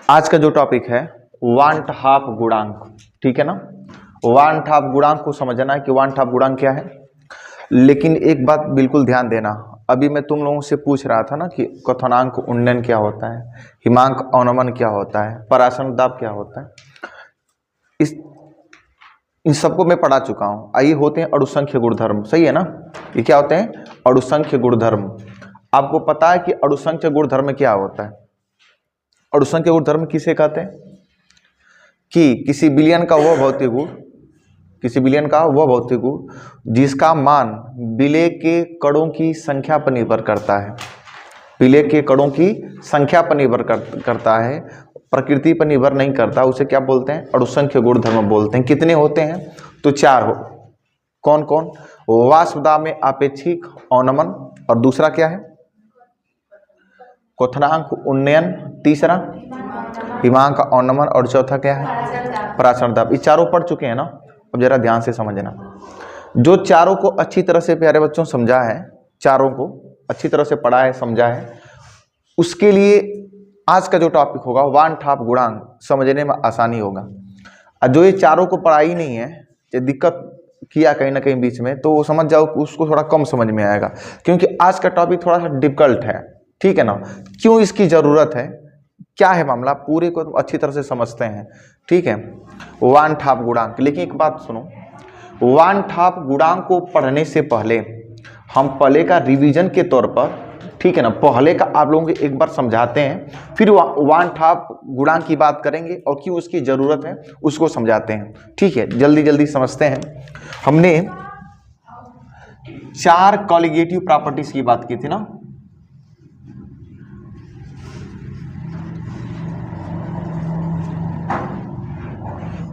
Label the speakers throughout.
Speaker 1: आज का जो टॉपिक है वांट हाफ गुणांक, ठीक है ना। वांट हाफ गुणांक को समझना है कि वांट हाफ गुणांक क्या है। लेकिन एक बात बिल्कुल ध्यान देना, अभी मैं तुम लोगों से पूछ रहा था ना कि क्वथनांक उन्नयन क्या होता है, हिमांक अवनमन क्या होता है, पराशर दाब क्या होता है, इस इन सबको मैं पढ़ा चुका हूँ। आइए होते हैं अणुसंख्य गुणधर्म, सही है ना। ये क्या होते हैं? अणुसंख्य गुणधर्म। आपको पता है कि अणुसंख्य गुणधर्म क्या होता है? अणुसंख्य गुणधर्म किसे कहते हैं? कि किसी विलयन का वह भौतिक गुण, किसी विलयन का वह भौतिक गुण जिसका मान विलय के कणों की संख्या पर निर्भर करता है। विलय के कणों की संख्या पर निर्भर करता है, प्रकृति पर निर्भर नहीं करता। उसे क्या बोलते हैं? अणुसंख्य गुणधर्म बोलते हैं। कितने होते हैं? तो 4 हो। कौन कौन? वाष्पदाब में आपेक्षिक अवनमन, और दूसरा क्या है? क्वथनांक उन्नयन, तीसरा हिमांक अवनमन, और चौथा क्या है? पराशर दाब। ये चारों पढ़ चुके हैं ना। अब जरा ध्यान से समझना। जो चारों को अच्छी तरह से प्यारे बच्चों समझा है, चारों को अच्छी तरह से पढ़ा है, समझा है, उसके लिए आज का जो टॉपिक होगा वांट हाफ गुणांक समझने में आसानी होगा। और जो ये चारों को पढ़ा ही नहीं है, ये दिक्कत किया कहीं ना कहीं बीच में, तो समझ जाओ कि उसको थोड़ा कम समझ में आएगा, क्योंकि आज का टॉपिक थोड़ा सा डिफिकल्ट है, ठीक है ना। क्यों इसकी जरूरत है, क्या है मामला, पूरे को अच्छी तरह से समझते हैं, ठीक है। वांट हाफ गुणांक। लेकिन एक बात सुनो, वांट हाफ गुणांक को पढ़ने से पहले हम पहले का रिवीजन के तौर पर, ठीक है ना, पहले का आप लोगों को एक बार समझाते हैं, फिर वांट हाफ गुणांक की बात करेंगे और क्यों उसकी जरूरत है उसको समझाते हैं, ठीक है। जल्दी जल्दी समझते हैं। हमने 4 कॉलिगेटिव प्रॉपर्टीज की बात की थी ना।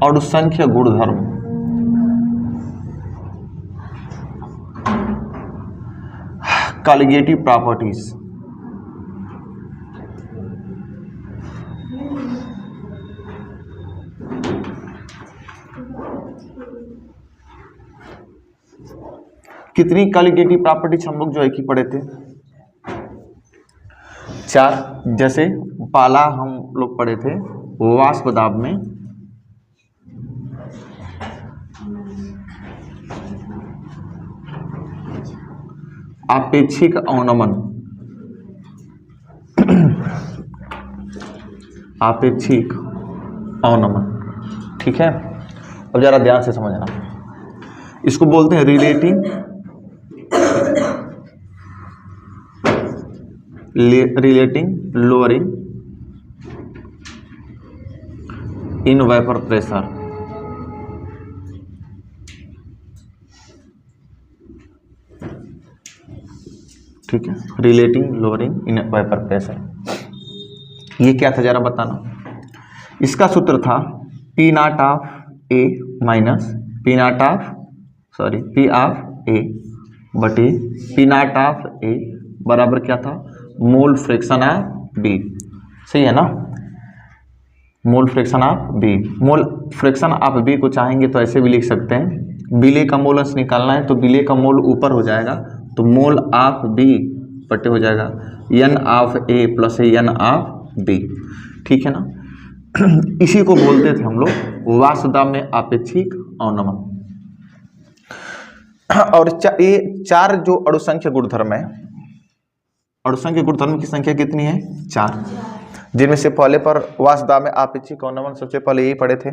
Speaker 1: अणुसंख्य गुणधर्म, कॉलिगेटिव प्रॉपर्टीज, कितनी कॉलिगेटिव प्रॉपर्टीज हम लोग जो है कि पढ़े थे? 4। जैसे पहला हम लोग पढ़े थे वाष्प दाब में आपेक्षिक अवनमन, आपेक्षिक अवनमन, ठीक है। अब जरा ध्यान से समझना, इसको बोलते हैं relating lowering in vapour pressure, ठीक है। Relating lowering in vapour pressure, ये क्या था जरा बताना। इसका सूत्र था P naught of A minus P naught of P of A बटे पी नॉट ऑफ ए बराबर क्या था? मोल फ्रैक्शन ऑफ बी, सही है ना। Mole fraction of B. Mole fraction of B को चाहेंगे तो ऐसे भी लिख सकते हैं, विलय का मोल अंश निकालना है तो विलय का मोल ऊपर हो जाएगा, तो मोल ऑफ बी बटे हो जाएगा N of A plus N of B, ठीक है ना। इसी को बोलते थे हम लोग वाष्प दाब में आपेक्षिक अवनमन। और ये 4 जो अणुसंख्य गुणधर्म है, अणुसंख्य गुणधर्म की संख्या कितनी है? 4, जिनमें से पहले पर वाष्प दाब में आपेक्षिक अवनमन सबसे पहले यही पढ़े थे,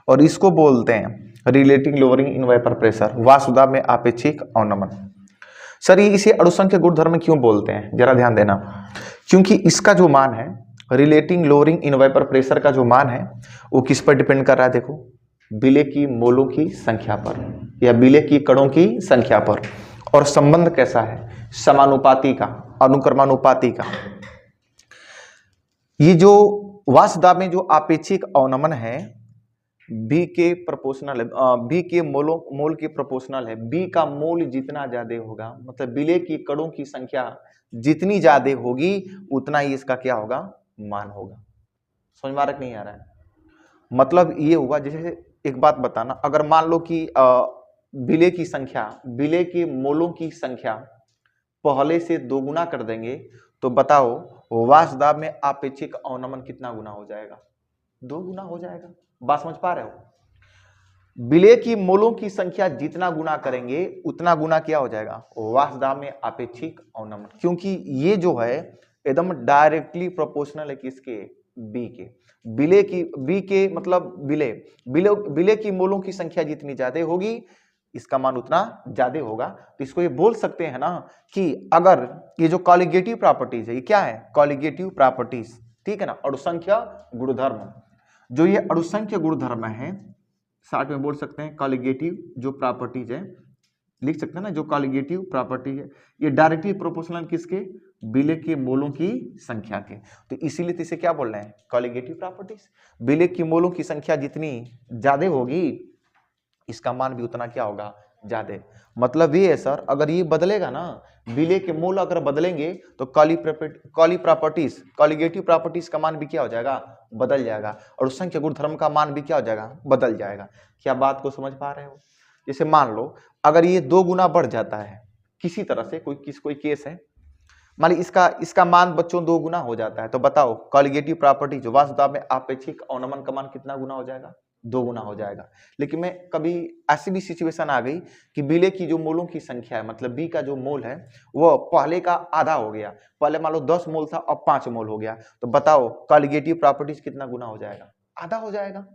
Speaker 1: और इसको बोलते हैं relating lowering in vapour pressure, वाष्प दाब में आपेक्षिक अवनमन। सर ये इसे अणुसंख्य गुणधर्म क्यों बोलते हैं, जरा ध्यान देना। क्योंकि इसका जो मान है relating lowering in vapour pressure का जो मान है वो किस पर डिपेंड कर रहा है? देखो, विलय की मोलों की संख्या पर या विलय की कणों की संख्या पर। और संबंध कैसा है? समानुपाती का, अनुक्रमानुपाती का। ये जो वाष्प दाब में जो आपेक्षिक अवनमन है बी के प्रोपोर्शनल है, बी के मोल के प्रोपोर्शनल है। बी का मोल जितना ज्यादा होगा, मतलब विलय की कणों की संख्या जितनी ज्यादा होगी उतना ही इसका क्या होगा? मान होगा। समझ में आ रहा नहीं आ रहा है? मतलब ये हुआ, जैसे एक बात बताना, अगर मान लो कि विलय की संख्या, विलय के मोलों की संख्या पहले से दोगुना कर देंगे तो बताओ वाष्प दाब में आपेक्षिक अवनमन कितना गुना हो जाएगा? 2 गुना हो जाएगा। बात समझ पा रहे हो? विलेय की मोलों की संख्या जितना गुना करेंगे उतना गुना क्या हो जाएगा? वाष्प दाब में आपेक्षिक अवनमन, क्योंकि ये जो है एकदम डायरेक्टली प्रोपोर्शनल है किसके? बी के। विलेय की बी के मतलब विलेय की मोलों की संख्या जितनी ज्यादा होगी इसका मान उतना ज्यादा होगा। तो इसको ये बोल सकते हैं ना कि अगर ये जो कॉलिगेटिव प्रॉपर्टीज है, ये क्या है? कॉलिगेटिव प्रॉपर्टीज, ठीक है ना, अणुसंख्य गुणधर्म। जो ये अणुसंख्य गुणधर्म है, साथ में बोल सकते हैं कॉलिगेटिव जो प्रॉपर्टीज है, लिख सकते हैं ना, जो कॉलिगेटिव प्रॉपर्टी है ये डायरेक्टली प्रोपोर्शनल किसके? विलेय के मोलों की संख्या के। तो इसीलिए इसे क्या बोल रहे हैं? Colligative properties. विलेय की मोलों की संख्या जितनी ज्यादा होगी इसका मान भी उतना क्या होगा? ज्यादा। मतलब ये है सर, अगर ये बदलेगा ना, विलेय के मोल अगर बदलेंगे तो कॉलिगेटिव प्रॉपर्टीज का मान भी क्या हो जाएगा? बदल जाएगा। और संख्या गुणधर्म का मान भी क्या हो जाएगा? बदल जाएगा। क्या बात को समझ पा रहे हो? जैसे मान लो अगर ये 2 गुना बढ़ जाता है किसी तरह से, कोई केस है, मान ली इसका मान बच्चों 2 गुना हो जाता है, तो बताओ कॉलिगेटिव प्रॉपर्टी जो वाष्प दाब में आपेक्षिक अवनमन का मान कितना गुना हो जाएगा? 2 गुना हो जाएगा। लेकिन मैं कभी ऐसी भी सिचुएशन आ गई कि विलेय की जो मोलों की संख्या है, मतलब बी का जो मोल है वो पहले का आधा हो गया। पहले मान लो 10 मोल था, अब 5 मोल हो गया। तो बताओ कॉलिगेटिव प्रॉपर्टीज कितना गुना हो जाएगा? आधा हो जाएगा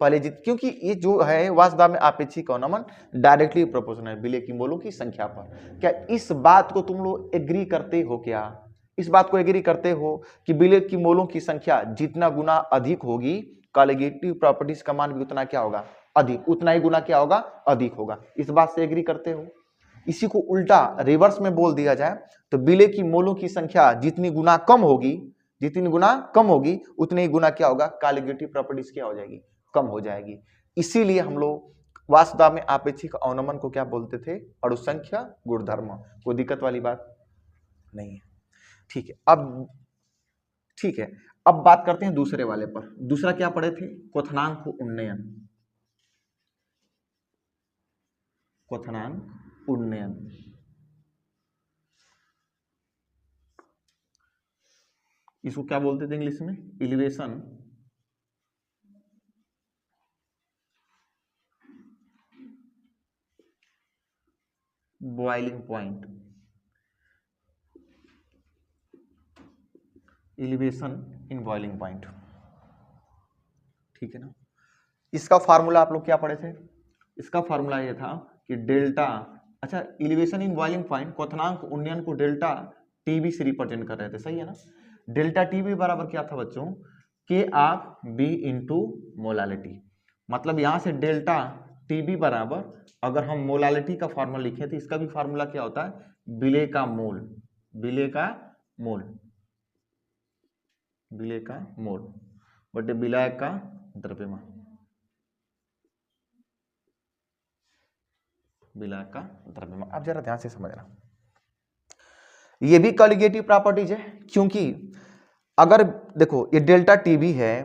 Speaker 1: पहले क्योंकि ये जो है वाष्प दाब में आपेक्षिक अवनमन डायरेक्टली प्रोपोर्शनल है विलेय की मोलों की संख्या पर। क्या इस बात को तुम लोग एग्री करते हो? क्या इस बात को एग्री करते हो कि विलेय की मोलों की संख्या जितना गुना अधिक होगी कॉलिगेटिव प्रॉपर्टीज का मान भी उतना क्या होगा? अधिक। उतना ही गुना क्या होगा? अधिक होगा। इस बात से एग्री करते हो? इसी को उल्टा रिवर्स में बोल दिया जाए तो विलेय की मोलों की संख्या जितनी गुना कम होगी उतनी ही गुना क्या होगा? कॉलिगेटिव प्रॉपर्टीज क्या हो जाएगी? कम हो जाएगी। इसीलिए हम लोग वाष्प दाब में आपेक्षिक अवनमन को क्या बोलते थे? अणुसंख्य गुणधर्म। कोई दिक्कत वाली बात नहीं है। ठीक है, अब बात करते हैं दूसरे वाले पर। दूसरा क्या पढ़े थे? क्वथनांक उन्नयन। इसको क्या बोलते थे इंग्लिश में? Elevation boiling point. Elevation in boiling point, ठीक है ना। इसका फार्मूला आप लोग क्या पढ़े थे? इसका फार्मूला ये था कि डेल्टा, अच्छा एलिवेशन इन बॉइलिंग पॉइंट क्वथनांक उन्नयन को डेल्टा टीबी से रिप्रेजेंट कर रहे थे, सही है ना। डेल्टा टीबी बराबर क्या था बच्चों? के ऑफ बी इंटू मोलालिटी। मतलब यहां से डेल्टा टीबी बराबर, अगर हम मोलालिटी का फार्मूला लिखे तो इसका भी फार्मूला क्या होता है? विलेय का मोल बटे विलायक का द्रव्यमान, अब जरा ध्यान से समझना। ये भी कॉलिगेटिव प्रॉपर्टीज है, क्योंकि अगर देखो ये डेल्टा टीबी है,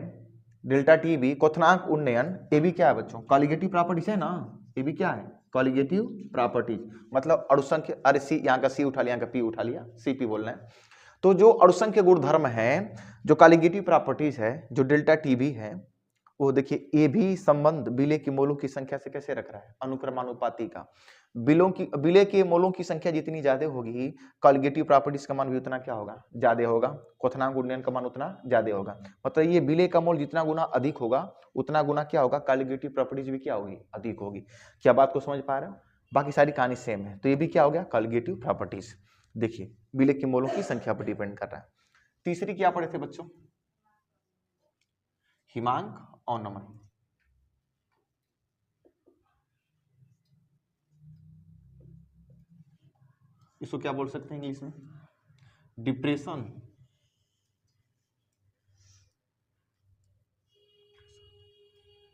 Speaker 1: डेल्टा टीबी क्वथनांक उन्नयन, ये भी क्या है बच्चों? कॉलिगेटिव प्रॉपर्टीज है ना। ये भी क्या है? Colligative properties. मतलब अणुसंख्य, अरे सी, यहाँ का सी उठा लिया, यहाँ का पी उठा लिया, सीपी बोल रहे हैं। तो जो अणुसंख्य गुणधर्म है, जो कॉलिगेटिव प्रॉपर्टीज है, जो डेल्टा टीबी है, वो देखिए ये भी संबंध विलेय की मोलों की संख्या से कैसे रख रहा है? अनुक्रमानुपाती का। विलेय के मोलों की संख्या जितनी ज्यादा होगी कॉलिगेटिव प्रॉपर्टीज का मान भी उतना क्या होगा? ज्यादा होगा। क्वथनांक उन्नयन का मान उतना ज्यादा होगा। मतलब ये विलेय का मोल जितना गुना अधिक होगा उतना गुना क्या होगा? कॉलिगेटिव प्रॉपर्टीज भी क्या होगी? अधिक होगी। क्या बात को समझ पा रहे हो? बाकी सारी कहानी सेम है। तो ये भी क्या हो गया? Colligative properties. देखिए विलेय के मोलों की संख्या पर डिपेंड कर रहा है। तीसरी क्या पढ़े थे बच्चों? हिमांक अवनमन। इसको क्या बोल सकते हैं इंग्लिश में? Depression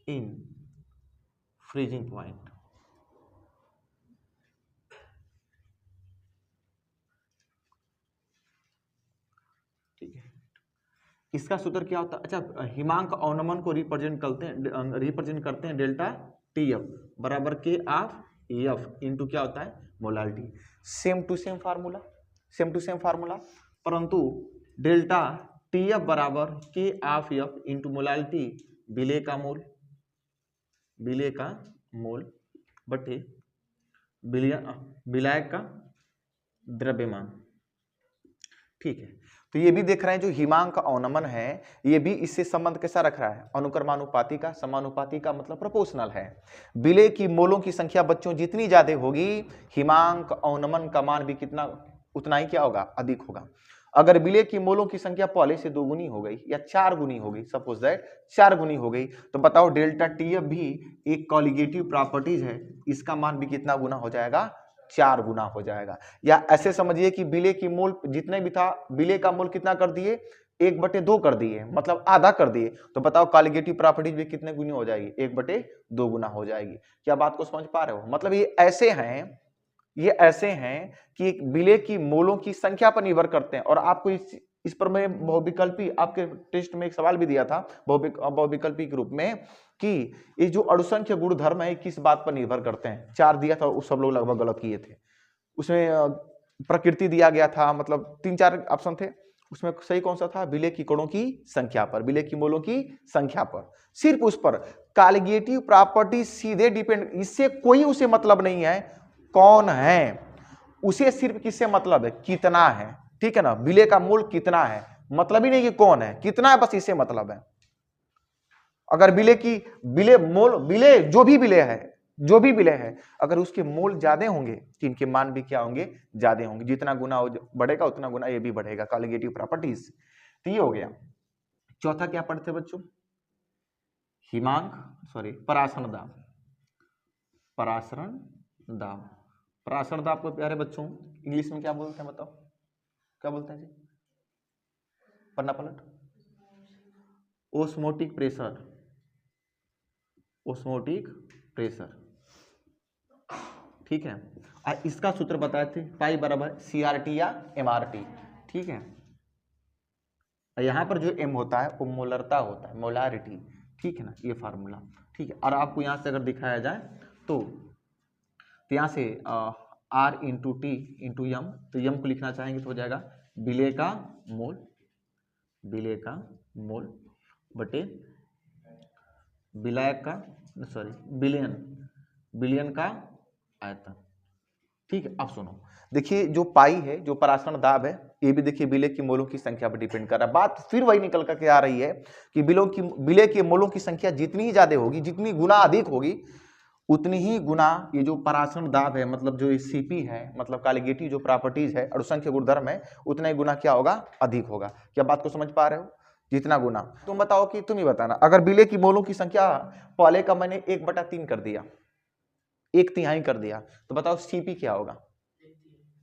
Speaker 1: in freezing point. ठीक है, इसका सूत्र क्या होता है? अच्छा, हिमांक अवनमन को रिप्रेजेंट करते हैं डेल्टा टी एफ बराबर के ऑफ एफ इंटू क्या होता है? Molality. Same to same formula, परंतु डेल्टा टी एफ बराबर K of F into molality विलेय का मोल बटे विलायक का द्रव्यमान। ठीक है, तो ये भी देख रहे हैं जो हिमांक का अवनमन है ये भी इससे संबंध कैसा रख रहा है, अनुक्रमानुपाती का, समानुपाती का मतलब प्रोपोर्शनल है। विलेय की मोलों की संख्या बच्चों जितनी ज्यादा होगी हिमांक अवनमन का मान भी कितना उतना ही क्या होगा, अधिक होगा। अगर विलेय की मोलों की संख्या पहले से 2 गुनी हो गई या 4 गुनी हो गई, सपोज दैट 4 गुनी हो गई, तो बताओ डेल्टा टीएफ भी एक कॉलिगेटिव प्रॉपर्टीज है, इसका मान भी कितना गुना हो जाएगा, 4 गुना हो जाएगा। या ऐसे समझिए कि विलेय की मोल जितने भी था विलेय का मोल कितना कर दिए, 1/2 कर दिए, मतलब आधा कर दिए, तो बताओ कॉलिगेटिव प्रॉपर्टीज भी कितने गुनी हो जाएगी, 1/2 गुना हो जाएगी। क्या बात को समझ पा रहे हो? मतलब ये ऐसे हैं कि विलेय की मोलों की संख्या पर निर्भर करते हैं। और आपको इस पर मैं बहुविकल्पी आपके टेस्ट में एक सवाल भी दिया था बहुविकल्पी के रूप में कि ये जो अणुसंख्य गुणधर्म है किस बात पर निर्भर करते हैं, 4 दिया था, उस सब लोग लगभग गलत किए थे। उसमें प्रकृति दिया गया था, मतलब 3-4 ऑप्शन थे, उसमें सही कौन सा था, विलेय की कणों की संख्या पर, विलेय की मोलों की संख्या पर, सिर्फ उस पर। कॉलिगेटिव प्रॉपर्टी सीधे डिपेंड, इससे कोई उसे मतलब नहीं है कौन है, उसे सिर्फ किससे मतलब है, कितना है। ठीक है ना, विलेय का मोल कितना है, मतलब ही नहीं कि कौन है, कितना है, बस इससे मतलब है। अगर विलेय जो भी विलेय है अगर उसके मोल ज्यादा होंगे तो इनके मान भी क्या होंगे, ज्यादा होंगे। जितना गुना बढ़ेगा उतना गुना ये भी बढ़ेगा, कॉलिगेटिव प्रॉपर्टीज। तो ये हो गया। चौथा क्या पढ़ते बच्चों, परासरण दाब को प्यारे बच्चों इंग्लिश में क्या बोलते हैं, बताओ क्या बोलते हैं जी, पन्ना पलट, ओस्मोटिक प्रेशर। ठीक है, और इसका सूत्र बताए थे पाई बराबर CRT या MRT। ठीक है, यहां पर जो M होता है वो मोलरता होता है, मोलारिटी। ठीक है ना, ये फार्मूला। ठीक है, और आपको यहां से अगर दिखाया जाए तो यहां से R into T into M, तो एम को लिखना चाहेंगे तो हो जाएगा विलेय का मोल बटे विलयन का आयतन। ठीक है, अब सुनो, देखिए जो पाई है, जो परासरण दाब है, ये भी देखिए विलेय की मोलों की संख्या पर डिपेंड कर रहा है। बात फिर वही निकल करके आ रही है कि विलेय के मोलों की संख्या जितनी ही ज्यादा होगी, जितनी गुना अधिक होगी, उतनी ही गुना ये जो परासरण दाब है, मतलब जो सीपी है, मतलब कॉलिगेटिव जो प्रॉपर्टीज है, अणुसंख्य गुणधर्म है, उतना ही गुना क्या होगा, अधिक होगा। क्या बात को समझ पा रहे हो? जितना गुना, तुम बताओ कि तुम ही बताना, अगर विलेय की मोलों की संख्या पहले का मैंने 1/3 कर दिया, 1/3 कर दिया, तो बताओ सीपी क्या होगा,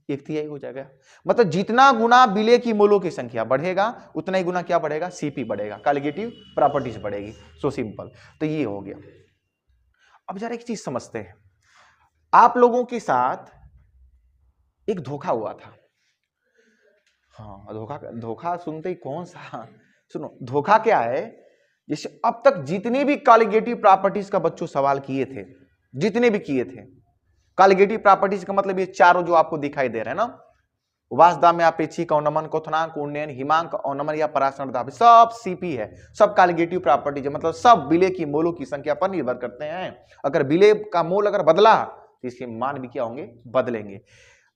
Speaker 1: 1/3 हो जाएगा। मतलब जितना गुना विलेय की मोलों की संख्या बढ़ेगा उतना ही गुना क्या बढ़ेगा, सीपी बढ़ेगा, कॉलिगेटिव प्रॉपर्टीज बढ़ेगी। So simple. तो ये हो गया। अब जरा एक चीज समझते हैं, आप लोगों के साथ एक धोखा हुआ था। हाँ, धोखा सुनते ही कौन सा, सुनो धोखा क्या है, जैसे अब तक जितने भी कॉलिगेटिव प्रॉपर्टीज का बच्चों सवाल किए थे, जितने भी किए थे, कॉलिगेटिव प्रॉपर्टीज का मतलब ये चारों जो आपको दिखाई दे रहे हैं ना, वाष्पदाब में अपेक्षिक अवनमन, क्वथनांक, उन्नयन, हिमांक अवनमन या परासरण दाब, सब सीपी है, सब कॉलिगेटिव प्रॉपर्टीज है, मतलब सब विलेय की मोलों की संख्या पर निर्भर करते हैं। अगर विलेय का मोल अगर बदला तो इसके मान भी क्या होंगे, बदलेंगे।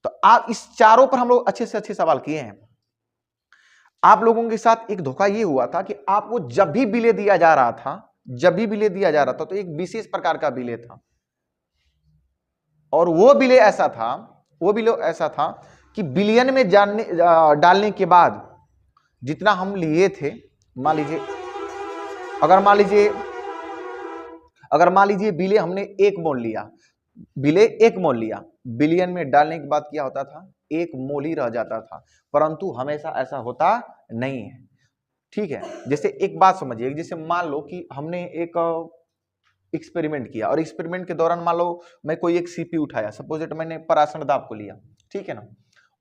Speaker 1: तो आप इस चारों पर हम लोग अच्छे से अच्छे सवाल किए हैं। आप लोगों के साथ एक धोखा ये हुआ था कि आपको जब भी विलेय दिया जा रहा था, तो एक विशेष प्रकार का विलेय था, और वो विलेय ऐसा था कि विलयन में डालने के बाद जितना हम लिए थे, अगर मान लीजिए विलेय हमने 1 मोल लिया, विलयन में डालने के बाद क्या होता था, 1 मोल ही रह जाता था, परंतु हमेशा ऐसा होता नहीं है। ठीक है, जैसे एक बात समझिए, जैसे मान लो कि हमने एक एक्सपेरिमेंट किया, और एक्सपेरिमेंट के दौरान मान लो मैं कोई एक सीपी उठाया, सपोज दैट मैंने परासरण दाब को लिया, ठीक है ना,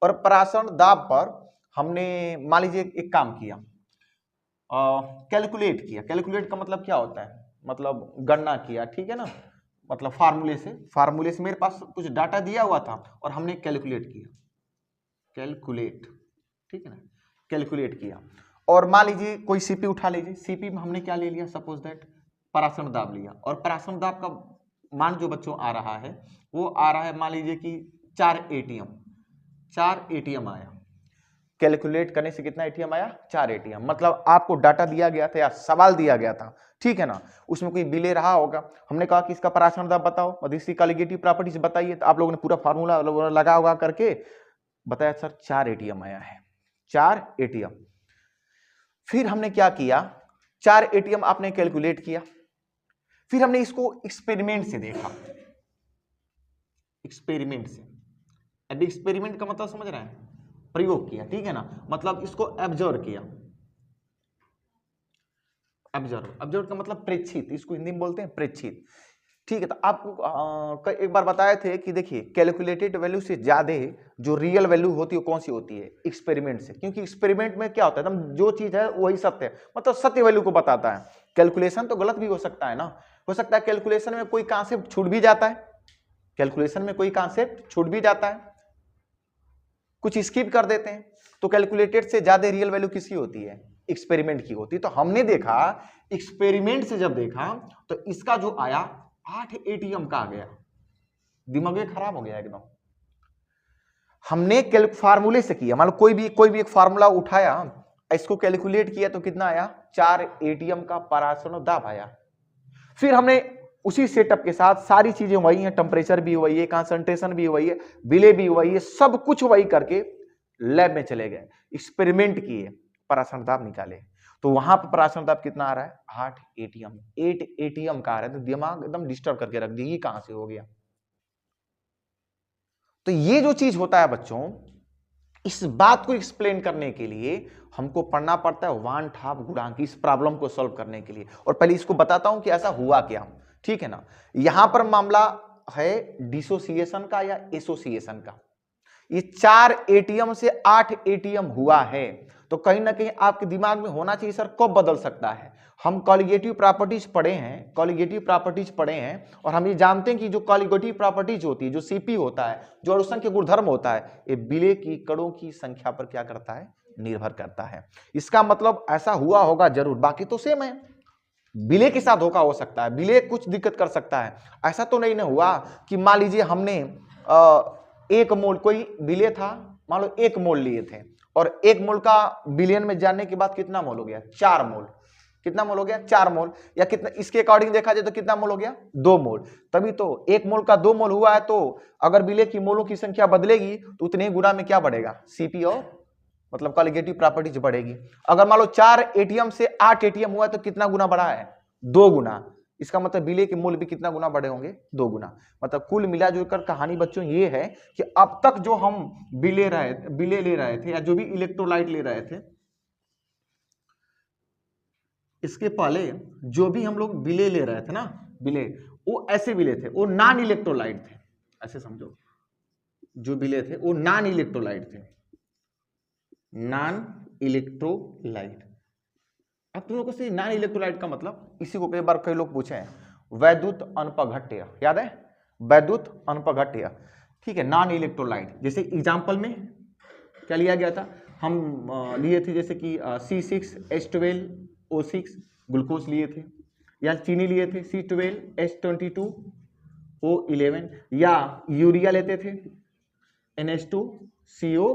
Speaker 1: और परासरण दाब पर हमने मान लीजिए एक काम किया, कैलकुलेट किया। कैलकुलेट का मतलब क्या होता है, मतलब गणना किया, ठीक है ना, मतलब फार्मूले से मेरे पास कुछ डाटा दिया हुआ था और हमने कैलकुलेट किया, ठीक है ना। कैलकुलेट किया, और मान लीजिए कोई सीपी उठा लीजिए, सीपी में हमने क्या ले लिया, सपोज दैट परासरण दाब लिया, और परासरण दाब का मान जो बच्चों आ रहा है वो आ रहा है, मान लीजिए कि 4 एटीएम आया। कैलकुलेट करने से कितना एटीएम आया, 4 एटीएम। मतलब आपको डाटा दिया गया था या सवाल दिया गया था, ठीक है ना, उसमें कोई बिले रहा होगा, हमने कहा कि इसका परासरण दाब बताओ और इसकी कॉलिगेटिव प्रॉपर्टीज बताइए, तो आप लोगों ने पूरा फार्मूला लगा होगा करके बताया सर 4 एटीएम आया है, 4 एटीएम। फिर हमने क्या किया, 4 एटीएम आपने कैलकुलेट किया, फिर हमने इसको एक्सपेरिमेंट से देखा, एक्सपेरिमेंट से। अब एक्सपेरिमेंट का मतलब समझ रहे हैं, प्रयोग किया, ठीक है ना, मतलब इसको ऑब्जर्व किया। ऑब्जर्व का मतलब प्रेक्षित, इसको हिंदी में बोलते हैं प्रेक्षित, ठीक है। तो आपको एक बार बताए थे कि देखिए कैलकुलेटेड वैल्यू से ज्यादा जो रियल वैल्यू होती है कौन सी होती है, एक्सपेरिमेंट से, क्योंकि एक्सपेरिमेंट में क्या होता है, एकदम जो चीज है वही सत्य है, मतलब सत्य वैल्यू को बताता है। कैलकुलेशन तो गलत भी हो सकता है ना, हो सकता है कैलकुलेशन में कोई कॉन्सेप्ट छूट भी जाता है, कैलकुलेशन में कोई कॉन्सेप्ट छूट भी जाता है, कुछ स्किप कर देते हैं, तो कैलकुलेटेड से ज्यादा रियल वैल्यू किसकी होती है, एक्सपेरिमेंट की होती है। तो हमने देखा एक्सपेरिमेंट से जब देखा तो इसका जो आया 8 एटीएम का आ गया, दिमाग खराब हो गया एकदम। हमने फार्मूले से किया, मान लो कोई भी एक फार्मूला उठाया, इसको कैलकुलेट किया तो कितना आया, 4 एटीएम का परासरण दाब आया। फिर हमने उसी सेटअप के साथ सारी चीजें वही हैं, टेम्परेचर भी वही है, कंसंट्रेशन भी वही है, बिले भी वही है, सब कुछ वही करके लैब में चले गए, एक्सपेरिमेंट किए, परासरण दाब निकाले। तो वहां पर परासरण दाब कितना आ रहा है, 8 एटीएम, 8 एटीएम का आ रहा है। तो दिमाग एकदम डिस्टर्ब करके रख दी, ये कहां से हो गया। तो ये जो चीज होता है बच्चों, इस बात को एक्सप्लेन करने के लिए हमको पढ़ना पड़ता है वान ठाप गुणांक, इस प्रॉब्लम को सॉल्व करने के लिए। और पहले इसको बताता हूं कि ऐसा हुआ क्या, ठीक है ना। यहां पर मामला है डिसोसिएशन का या एसोसिएशन का। ये 4 एटीएम से 8 एटीएम हुआ है, तो कहीं ना कहीं आपके दिमाग में होना चाहिए सर कब बदल सकता है। हम कॉलिगेटिव प्रॉपर्टीज पढ़े हैं, और हम ये जानते हैं कि जो कॉलिगेटिव प्रॉपर्टीज होती है, जो सीपी होता है, जो अणुसंख्य गुणधर्म होता है, ये बिले की कणों की संख्या पर क्या करता है, निर्भर करता है। इसका मतलब ऐसा हुआ होगा जरूर, बाकी तो सेम है, बिले के साथ धोखा हो सकता है, बिले कुछ दिक्कत कर सकता है। ऐसा तो नहीं हुआ कि मान लीजिए हमने 1 मोल, कोई बिले था, मान लो 1 मोल लिए थे, और 1 मोल का बिलियन में जानने के बाद कितना मोल हो गया, 4 मोल। कितना मोल हो गया, 4 मोल। या कितना, इसके अकॉर्डिंग देखा जाए तो कितना मोल हो गया, 2 मोल। तभी तो 1 मोल का 2 मोल हुआ है, तो अगर बिले की मोलों की संख्या बदलेगी तो उतने गुना में क्या बढ़ेगा, सीपी, और मतलब कॉलिगेटिव प्रॉपर्टीज बढ़ेगी। अगर मान लो 4 एटीएम से 8 एटीएम हुआ है तो कितना गुना बढ़ा है, 2 गुना। इसका मतलब बिले के मूल्य भी कितना गुना बढ़े होंगे, 2 गुना। मतलब कुल मिलाजुलकर कहानी बच्चों ये है कि अब तक जो हम बिले ले रहे थे, या जो भी इलेक्ट्रोलाइट ले रहे थे, इसके पहले जो भी हम लोग बिले ले रहे थे ना, बिले, वो ऐसे बिले थे, वो नॉन इलेक्ट्रोलाइट थे, ऐसे समझो, जो बिले थे वो नॉन इलेक्ट्रोलाइट थे, नॉन इलेक्ट्रोलाइट। अब तुम लोगों से नॉन इलेक्ट्रोलाइट का मतलब, इसी को कई बार कई लोग पूछे हैं, वैद्युत अनुपघट्य, याद है, वैद्युत अनुपघट्य, ठीक है, नॉन इलेक्ट्रोलाइट। जैसे एग्जांपल में क्या लिया गया था, हम लिए थे जैसे कि C6H12O6 ग्लूकोज लिए थे, या चीनी लिए थे C12H22O11, या यूरिया लेते थे NH2CO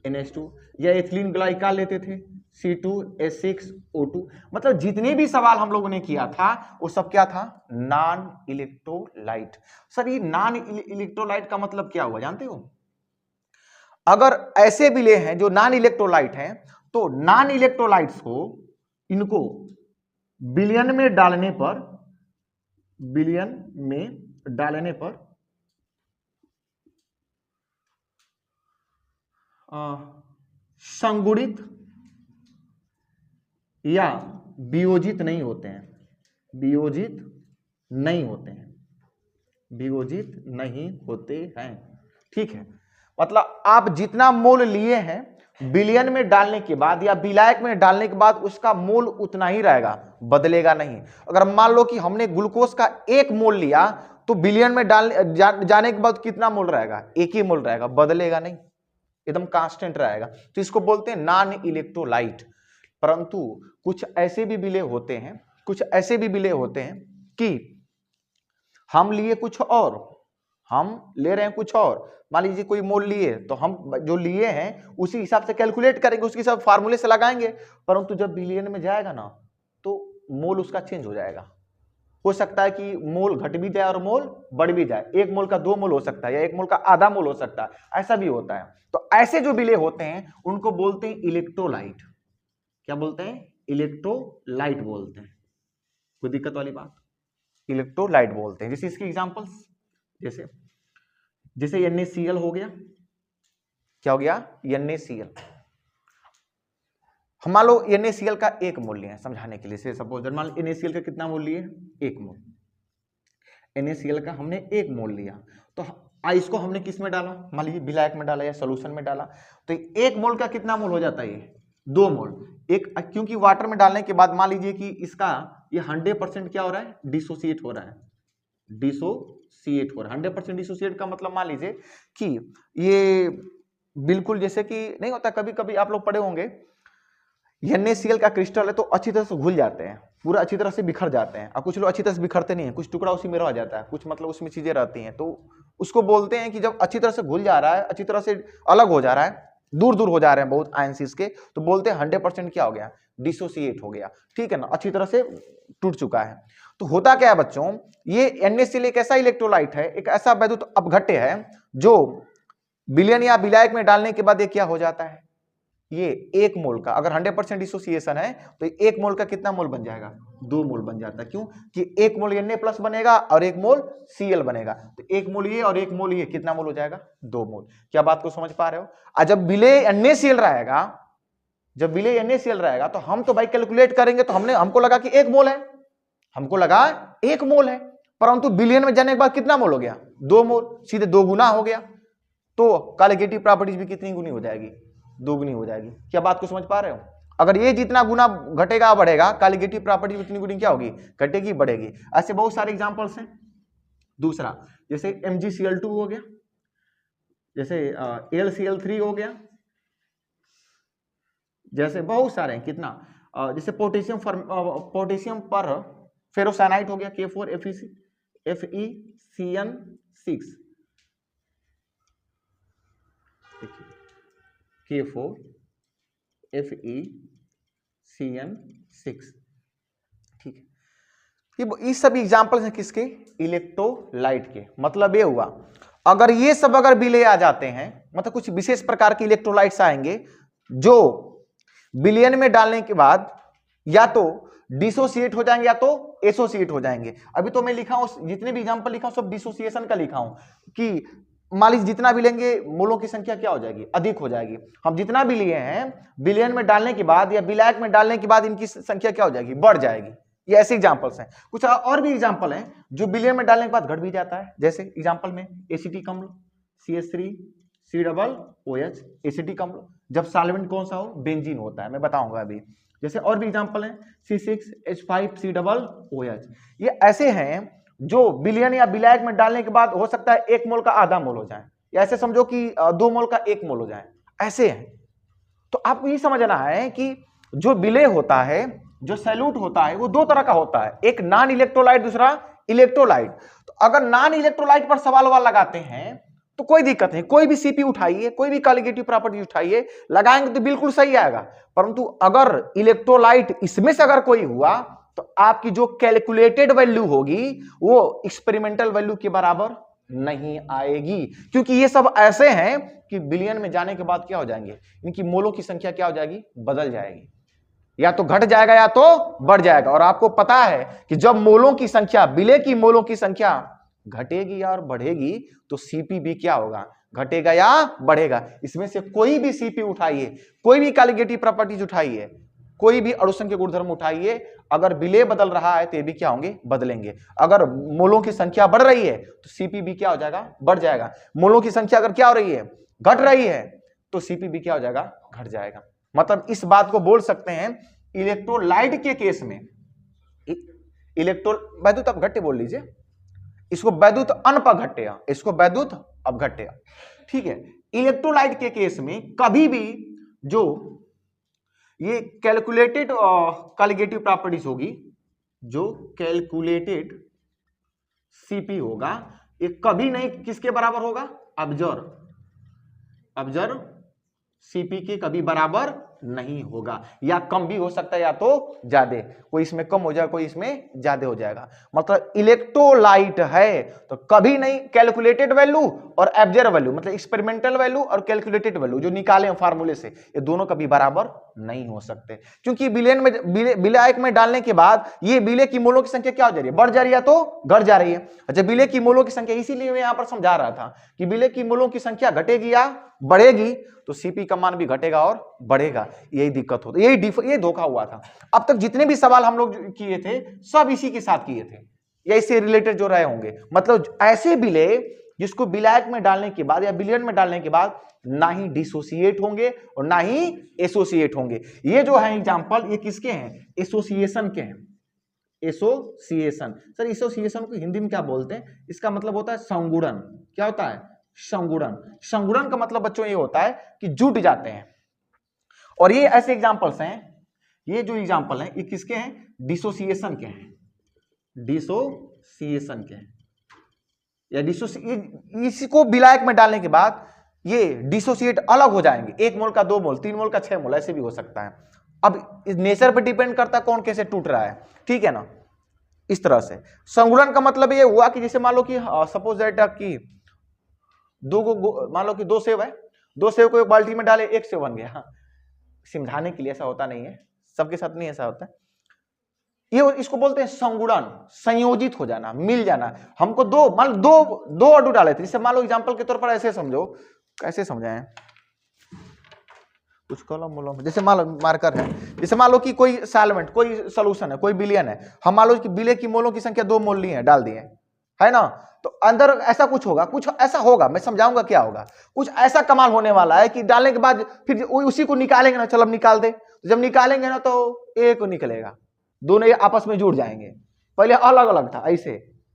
Speaker 1: NH2, या एथिलीन ग्लाइकॉल लेते थे C2H6O2। मतलब जितने भी सवाल हम लोगों ने किया था वो सब क्या था, नॉन इलेक्ट्रोलाइट। सर ये नॉन इलेक्ट्रोलाइट का मतलब क्या हुआ जानते हो, अगर ऐसे बिले हैं जो नॉन इलेक्ट्रोलाइट हैं, तो नॉन इलेक्ट्रोलाइट्स को, इनको बिलियन में डालने पर संगुणित या वियोजित नहीं होते हैं, वियोजित नहीं होते हैं, ठीक है। मतलब आप जितना मोल लिए हैं बिलियन में डालने के बाद या विलायक में डालने के बाद उसका मोल उतना ही रहेगा, बदलेगा नहीं। अगर मान लो कि हमने ग्लूकोज का 1 मोल लिया तो बिलियन में जाने के बाद कितना मोल रहेगा, 1 ही मोल रहेगा, बदलेगा नहीं। एकदम कांस्टेंट रहेगा, तो इसको बोलते हैं नॉन इलेक्ट्रोलाइट। परंतु कुछ ऐसे भी विलेय होते हैं, कुछ ऐसे भी विलेय होते हैं कि हम लिए कुछ और, हम ले रहे हैं कुछ और, मान लीजिए कोई मोल लिए तो हम जो लिए हैं उसी हिसाब से कैलकुलेट करेंगे, उसकी सब फार्मूले से लगाएंगे, परंतु जब बिलियन में जाएगा ना तो मोल उसका चेंज हो जाएगा। हो सकता है कि मोल घट भी जाए और मोल बढ़ भी जाए, 1 मोल का 2 मोल हो सकता है या 1 मोल का आधा मोल हो सकता है, ऐसा भी होता है। तो ऐसे जो विलेय होते हैं उनको बोलते हैं इलेक्ट्रोलाइट। क्या बोलते हैं? इलेक्ट्रोलाइट बोलते हैं। कोई दिक्कत वाली बात? इलेक्ट्रोलाइट बोलते हैं। जैसे इसके एग्जांपल्स, जैसे जैसे NaCl हो गया, क्या हो गया? NaCl। हम मान लो NaCl का 1 मोल लिया है समझाने के लिए, से सपोज मान लो NaCl का कितना मोल लिए? 1 मोल। NaCl का हमने 1 मोल लिया, तो इसको हमने किस में डाला? मान लीजिए विलायक में डाला या सोल्यूशन में डाला, तो 1 मोल का कितना मोल हो जाता है? ये 2 मोल। एक, क्योंकि वाटर में डालने के बाद मान लीजिए कि इसका ये 100% क्या हो रहा है? डिसोसिएट हो रहा है, डिसोसिएट हो रहा है। 100% डिसोसिएट का मतलब मान लीजिए कि ये बिल्कुल जैसे कि नहीं होता, कभी कभी आप लोग पढ़े होंगे NaCl का क्रिस्टल है तो अच्छी तरह से घुल जाते हैं, पूरा अच्छी तरह से बिखर जाते हैं, और कुछ लोग अच्छी तरह से बिखरते नहीं है, कुछ टुकड़ा उसी में रह जाता है, कुछ मतलब उसमें चीजें रहती हैं, तो उसको बोलते हैं कि जब अच्छी तरह से घुल जा रहा है, अच्छी तरह से अलग हो जा रहा है, दूर दूर हो जा रहे हैं बहुत आयंस इसके, तो बोलते हैं 100% क्या हो गया? डिसोसिएट हो गया, ठीक है ना, अच्छी तरह से टूट चुका है। तो होता क्या है बच्चों, ये NaCl एक ऐसा इलेक्ट्रोलाइट है, एक ऐसा वैद्युत अपघट्य है जो विलयन या विलायक में डालने के बाद ये क्या हो जाता है? ये 1 मोल का, अगर 100% डिसोसिएशन है तो 1 मोल का कितना मोल बन जाएगा? 2 मोल बन जाता है। क्यों? कि 1 मोल Na प्लस बनेगा और 1 मोल Cl बनेगा, तो 1 मोल ये और 1 मोल ये, कितना मोल हो जाएगा? 2 मोल। क्या बात को समझ पा रहे हो? और जब विलेय NaCl रहेगा, जब विलेय NaCl रहेगा तो हम तो भाई कैलकुलेट करेंगे, तो हमको लगा कि 1 मोल है, हमको लगा 1 मोल है, परंतु बिलियन में जाने के बाद कितना मोल हो गया? 2 मोल, सीधे 2 गुना हो गया। तो कॉलिगेटिव प्रॉपर्टीज भी कितनी गुनी हो जाएगी? 2 गुनी हो जाएगी। क्या बात को समझ पा रहे हो? अगर ये जितना गुना घटेगा बढ़ेगा, कॉलिगेटिव प्रॉपर्टी उतनी गुनी क्या होगी? घटेगी बढ़ेगी। ऐसे बहुत सारे एग्जांपल्स हैं। दूसरा जैसे MgCl2 हो गया, जैसे AlCl3 हो गया, जैसे बहुत सारे हैं, कितना जैसे पोटेशियम पर फेरोसाइनाइड हो गया, K4FeCN6, K4FeCN6, ठीक है। ये सब एग्जांपल्स हैं किसके? इलेक्ट्रोलाइट के। मतलब ये हुआ, अगर ये सब अगर विलेय आ जाते हैं, मतलब कुछ विशेष प्रकार के इलेक्ट्रोलाइट्स आएंगे जो विलयन में डालने के बाद या तो डिसोसिएट हो जाएंगे या तो एसोसिएट हो जाएंगे। अभी तो मैं लिखा हूं, जितने भी एग्जांपल लिखा हूं सब डिसोसिएशन का लिखा हूं, कि मान लीजिए जितना भी लेंगे मोलों की संख्या क्या हो जाएगी? अधिक हो जाएगी। हम जितना भी लिए हैं विलयन में डालने के बाद या विलायक में डालने के बाद इनकी संख्या क्या हो जाएगी? बढ़ जाएगी। ये ऐसे एग्जांपल्स हैं। कुछ और भी एग्जांपल हैं जो विलयन में डालने के बाद घट भी जाता है। जैसे एग्जांपल में एसिटिक अम्ल, CH3COOH, एसिटिक अम्ल। जब सॉल्वेंट कौन सा हो? बेंजीन होता है, मैं बताऊंगा अभी। जैसे और भी एग्जांपल हैं C6H5COOH। ये ऐसे हैं जो विलयन या विलायक में डालने के बाद हो सकता है 1 मोल का आधा मोल हो जाए, या ऐसे समझो कि 2 मोल का 1 मोल हो जाए, ऐसे हैं। तो आपको ये समझना है कि जो विलेय होता है, जो सैल्यूट होता है, वो 2 तरह का होता है, एक नॉन इलेक्ट्रोलाइट, दूसरा इलेक्ट्रोलाइट। तो अगर नॉन इलेक्ट्रोलाइट पर सवाल लगाते हैं तो कोई दिक्कत नहीं, कोई भी सीपी उठाइए, कोई भी कॉलिगेटिव प्रॉपर्टी उठाइए, लगाएंगे तो बिल्कुल सही आएगा। परंतु अगर इलेक्ट्रोलाइट इसमें से अगर कोई हुआ तो आपकी जो कैलकुलेटेड वैल्यू होगी वो एक्सपेरिमेंटल वैल्यू के बराबर नहीं आएगी, क्योंकि ये सब ऐसे हैं कि बिलियन में जाने के बाद क्या हो जाएंगे? इनकी मोलों की संख्या क्या हो जाएगी? बदल जाएगी, या तो घट जाएगा या तो बढ़ जाएगा। और आपको पता है कि जब मोलों की संख्या, विलेय की मोलों की संख्या घटेगी या और बढ़ेगी तो सीपी भी क्या होगा? घटेगा या बढ़ेगा। इसमें से कोई भी सीपी उठाइए, कोई भी कॉलिगेटिव प्रॉपर्टीज उठाइए, कोई भी अणुसंख्यक गुणधर्म उठाइए, अगर विलेय बदल रहा है तो ये भी क्या होंगे? बदलेंगे। अगर मोलों की संख्या बढ़ रही है तो सीपी भी क्या हो जाएगा? बढ़ जाएगा। मोलों की संख्या अगर क्या हो रही है? घट रही है, तो सीपी भी क्या हो जाएगा? घट जाएगा। मतलब इस बात को बोल सकते हैं इलेक्ट्रोलाइट के केस में, वैद्युत अपघट्य बोल लीजिए, इसको वैद्युत अनपघट्य, इसको वैद्युत अपघट्य, ठीक है। इलेक्ट्रोलाइट के केस में कभी भी जो ये कैलकुलेटेड कॉलिगेटिव प्रॉपर्टीज होगी, जो कैलकुलेटेड सीपी होगा, ये कभी नहीं किसके बराबर होगा, ऑब्जर्व सीपी के कभी बराबर नहीं होगा, या कम भी हो सकता है या तो ज्यादा, कोई इसमें कम हो जाएगा कोई इसमें ज्यादा हो जाएगा। मतलब इलेक्ट्रोलाइट है तो कभी नहीं कैलकुलेटेड वैल्यू और ऑब्जर्व वैल्यू, मतलब एक्सपेरिमेंटल वैल्यू और कैलकुलेटेड वैल्यू जो निकाले हैं फार्मूले से, ये दोनों कभी बराबर नहीं हो सकते, क्योंकि विलायक में डालने के बाद ये विलय की मोलों की संख्या क्या हो जा रही है, बढ़ जा रही है तो घट जा रही है। अच्छा, विलय की मोलों की संख्या, इसीलिए मैं यहां पर समझा रहा था कि विलय की मोलों की संख्या घटेगी या बढ़ेगी तो सीपी का मान भी घटेगा और बढ़ेगा, यही दिक्कत होती है, यही धोखा हुआ था। अब तक जितने भी सवाल हम लोग किए थे सब इसी के साथ किए थे या इससे रिलेटेड जो रहे होंगे, मतलब ऐसे विलय जिसको विलायक में डालने के बाद या विलयन में डालने के बाद ना ही डिसोसिएट होंगे और ना ही एसोसिएट होंगे। ये जो है एग्जांपल, ये किसके हैं, एसोसिएशन के हैं। एसोसिएशन, सर एसोसिएशन को हिंदी में क्या बोलते हैं, इसका मतलब होता है संगुणन। क्या होता है, संगुणन। संगुणन का मतलब बच्चों ये होता है कि जुट जाते हैं, और ये ऐसे एग्जांपल्स हैं, ये जो एग्जांपल हैं ये किसके हैं, डिसोसिएशन के हैं, डिसोसिएशन के हैं, या इसको विलायक में डालने के बाद ये डिसोसिएट अलग हो जाएंगे, 1 मोल का 2 मोल, 3 मोल का 6 मोल, ऐसे भी हो सकता है। अब इस नेचर पे डिपेंड करता है कौन कैसे टूट रहा है, ठीक है ना। इस तरह से संगुणन का मतलब ये हुआ कि जैसे मान लो कि सपोज दैट कि मान लो कि 2 सेब है, 2 सेब को एक बाल्टी में डाले 1 सेब बन गया। हाँ, समझाने के लिए, ऐसा होता नहीं है, सबके साथ नहीं ऐसा होता है। ये इसको बोलते हैं संगुणन, संयोजित हो जाना, मिल जाना। हमको दो अणु डाले थे, जैसे मान लो एग्जांपल के तौर पर ऐसे समझो, कैसे समझाएं, कुछ कॉलम मोलम, जैसे मान लो मार्कर है, जैसे मान लो कि कोई सॉल्वेंट, कोई सॉल्यूशन है, कोई विलयन है, हम मान लो कि विलय की मोलों की संख्या 2 मोल ली है, डाल दिए, है ना, तो अंदर ऐसा कुछ होगा, कुछ ऐसा होगा, मैं समझाऊंगा क्या होगा, कुछ ऐसा कमाल होने वाला है कि डालने के बाद फिर उसी को निकालेंगे ना, चलो अब निकाल दे, जब निकालेंगे ना तो एक निकलेगा, दोनों आपस में जुड़ जाएंगे। पहले अलग अलग था ऐसे,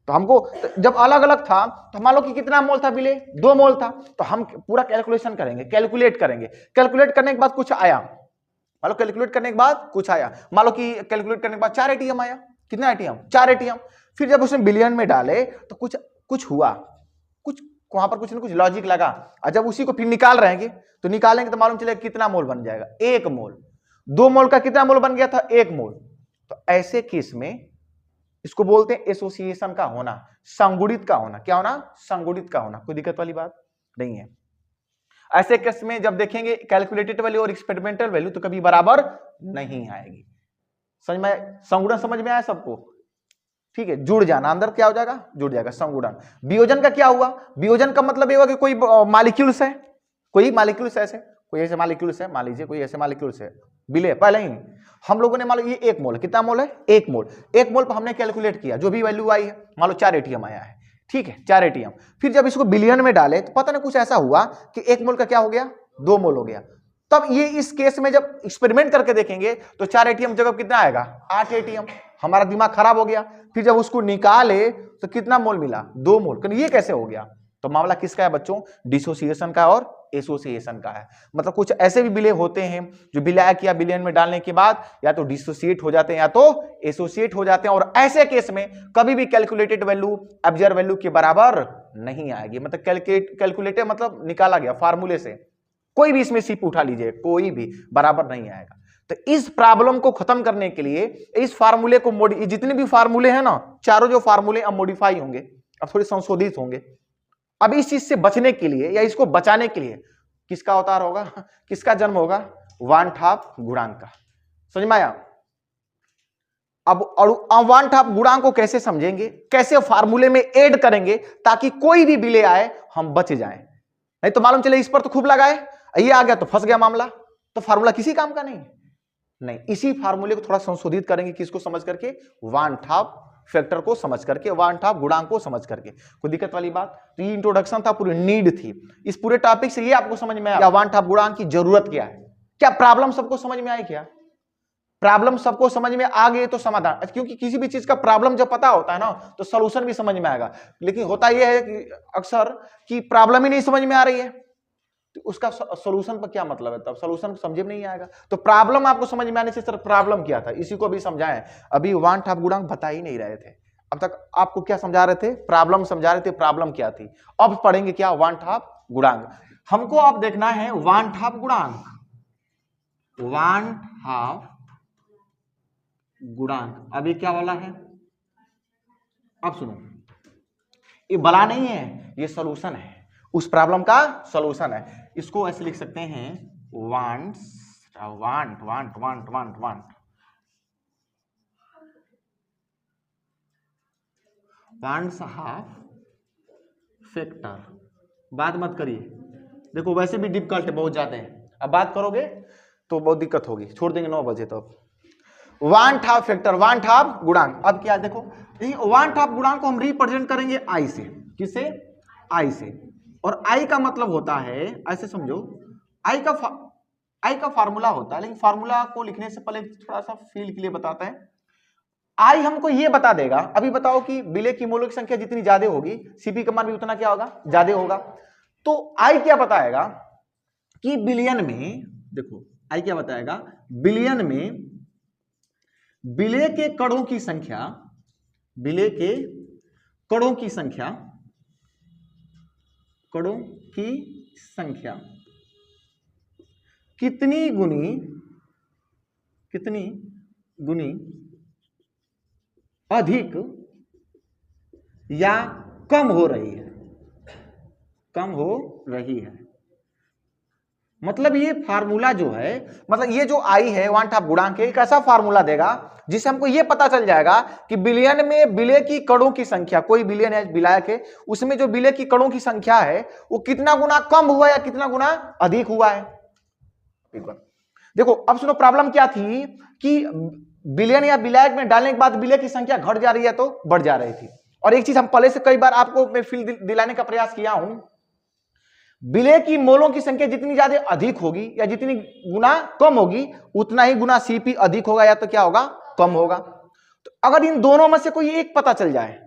Speaker 1: तो हमको जब अलग अलग था तो मान लो कि कितना मोल था विलय, 2 मोल था, तो हम पूरा कैलकुलेशन करेंगे, कैलकुलेट करेंगे, कैलकुलेट करने के बाद कुछ आया, मान लो कैलकुलेट करने के बाद कुछ आया, मान लो कि कैलकुलेट करने के बाद 4 एटीएम आया, कितना एटीएम, 4 एटीएम। फिर जब उसमें बिलियन में डाले तो कुछ हुआ, कुछ वहां पर कुछ ना कुछ लॉजिक लगा, और जब उसी को फिर निकाल रहे हैं तो निकालेंगे तो मालूम चलेगा कितना मोल बन जाएगा, 1 मोल। 2 मोल का कितना मोल बन गया था, 1 मोल। तो ऐसे केस में इसको बोलते हैं एसोसिएशन का होना, संगुणित का होना। क्या होना, संगुणित का होना, कोई दिक्कत वाली बात नहीं है। ऐसे केस में जब देखेंगे कैलकुलेटेड वैल्यू और एक्सपेरिमेंटल वैल्यू तो कभी बराबर नहीं आएगी। समझ में, संगुणन समझ में आया सबको, ठीक है, जुड़ जाना, अंदर क्या हो जाएगा, जुड़ जाएगा, संगुणन। वियोजन का क्या हुआ, वियोजन का मतलब ये हुआ कि कोई मॉलिक्यूल्स है, कोई मॉलिक्यूल्स ऐसे, कोई ऐसे मॉलिक्यूल्स है, मान लीजिए कोई ऐसे मॉलिक्यूल्स है, विलय पहले ही हम लोगों ने मान लो ये 1 मोल, कितना मोल है, 1 मोल, 1 मोल पर हमने कैलकुलेट किया, जो भी वैल्यू आई है, मान लो 4 एटीएम आया है, ठीक है, 4 एटीएम। फिर जब इसको बिलियन में डाले तो पता नहीं कुछ ऐसा हुआ कि 1 मोल का क्या हो गया, 2 मोल हो गया। तब ये इस केस में जब एक्सपेरिमेंट करके देखेंगे तो 4 एटीएम जगह कितना आएगा, 8 एटीएम। हमारा दिमाग खराब हो गया, फिर जब उसको निकाले तो कितना मोल मिला, 2 मोल। ये कैसे हो गया, तो मामला किसका है बच्चों, डिसोसिएशन का और एसोसिएशन का है। मतलब कुछ ऐसे भी विलय होते हैं जो विलायक या विलयन में डालने के बाद या तो डिसोसिएट हो जाते हैं या तो एसोसिएट हो जाते हैं, और ऐसे केस में कभी भी कैलकुलेटेड वैल्यू ऑब्जर्व वैल्यू के बराबर नहीं आएगी। मतलब कैलकुलेटेड मतलब निकाला गया फार्मूले से, कोई भी इसमें सिप उठा लीजिए, कोई भी बराबर नहीं आएगा। तो इस प्रॉब्लम को खत्म करने के लिए इस फार्मूले को जितने भी फार्मूले हैं ना, चारों जो फार्मूले अब मॉडिफाई होंगे, अब थोड़े संशोधित होंगे। अब इस चीज से बचने के लिए या इसको बचाने के लिए किसका अवतार होगा, किसका जन्म होगा, वान ठाप गुणांक का। समझ में आया। अब वान ठाप गुणांक को कैसे समझेंगे, कैसे फार्मूले में ऐड करेंगे ताकि कोई भी विलय आए हम बच जाएं। नहीं तो मालूम चले इस पर तो खूब लगाए, ये आ गया तो फंस गया मामला, तो फार्मूला किसी काम का नहीं। इसी फार्मूले को थोड़ा संशोधित करेंगे, किसको समझ करके, वान ठाप फैक्टर को समझ करके, वान ठाप गुणांक को समझ करके। कोई दिक्कत वाली बात, तो ये इंट्रोडक्शन था, पूरी नीड थी। इस पूरे टॉपिक से ये आपको समझ में आया वान ठाप गुणांक की जरूरत क्या है, क्या प्रॉब्लम सबको समझ में आई, क्या प्रॉब्लम सबको समझ में आ गई तो समाधान, क्योंकि किसी भी चीज का प्रॉब्लम जब पता होता है ना तो सॉल्यूशन भी समझ में आएगा। लेकिन होता यह है कि अक्सर कि प्रॉब्लम ही नहीं समझ में आ रही है, तो उसका सॉल्यूशन पर क्या मतलब है, तब सॉल्यूशन समझे में नहीं आएगा। तो प्रॉब्लम आपको समझ में आने से सर प्रॉब्लम क्या था, इसी को अभी समझाएं। अभी वांट ऑफ गुणांक बता ही नहीं रहे थे, अब तक आपको क्या समझा रहे थे, प्रॉब्लम समझा रहे थे, प्रॉब्लम क्या थी। अब पढ़ेंगे क्या, वांट ऑफ गुणांक। हमको अब देखना है वांट ऑफ गुणांक, वांट ऑफ गुणांक। अभी क्या वाला है, अब सुनो, ये बला नहीं है, ये सॉल्यूशन है, उस प्रॉब्लम का सॉल्यूशन है। इसको ऐसे लिख सकते हैं want want want want want want wants of factor. बात मत करिए, देखो वैसे भी डिफिकल्ट है बहुत ज्यादा है, अब बात करोगे तो बहुत दिक्कत होगी, छोड़ देंगे 9 बजे तक। Want of factor, want of गुणांक। अब क्या देखो, वांट ऑफ गुणांक को हम रिप्रेजेंट करेंगे आई से, किससे, आई से। और आई का मतलब होता है, ऐसे समझो, आई का फार्मूला होता है, लेकिन फार्मूला को लिखने से पहले थोड़ा सा फील के लिए बताते हैं। आई हमको ये बता देगा, अभी बताओ कि विलय की मोलों की संख्या जितनी ज्यादा होगी सीपी का मान भी उतना क्या होगा, ज्यादा होगा। तो आई क्या बताएगा कि बिलियन में, देखो आई क्या बताएगा, बिलियन में विलय के कणों की संख्या, विलय के कणों की संख्या, कणों की संख्या कितनी गुनी अधिक या कम हो रही है, कम हो रही है। मतलब ये फार्मूला जो है, मतलब ये जो आई है वांट ऑफ गुणांक, एक ऐसा फार्मूला देगा जिससे हमको ये पता चल जाएगा कि बिलियन में विलय की कणों की संख्या, कोई बिलियन है विलायक है, उसमें जो विलय की कणों की संख्या है वो कितना गुना कम हुआ या कितना गुना अधिक हुआ है। देखो अब सुनो, प्रॉब्लम क्या थी कि बिलियन या विलायक में डालने के बाद विलय की संख्या घट जा रही है तो बढ़ जा रही थी। और एक चीज हम पहले से कई बार आपको मैं फील दिलाने का प्रयास किया हूं, विलय की मोलों की संख्या जितनी ज्यादा अधिक होगी या जितनी गुना कम होगी उतना ही गुना सीपी अधिक होगा या तो क्या होगा, कम होगा। तो अगर इन दोनों में से कोई एक पता चल जाए,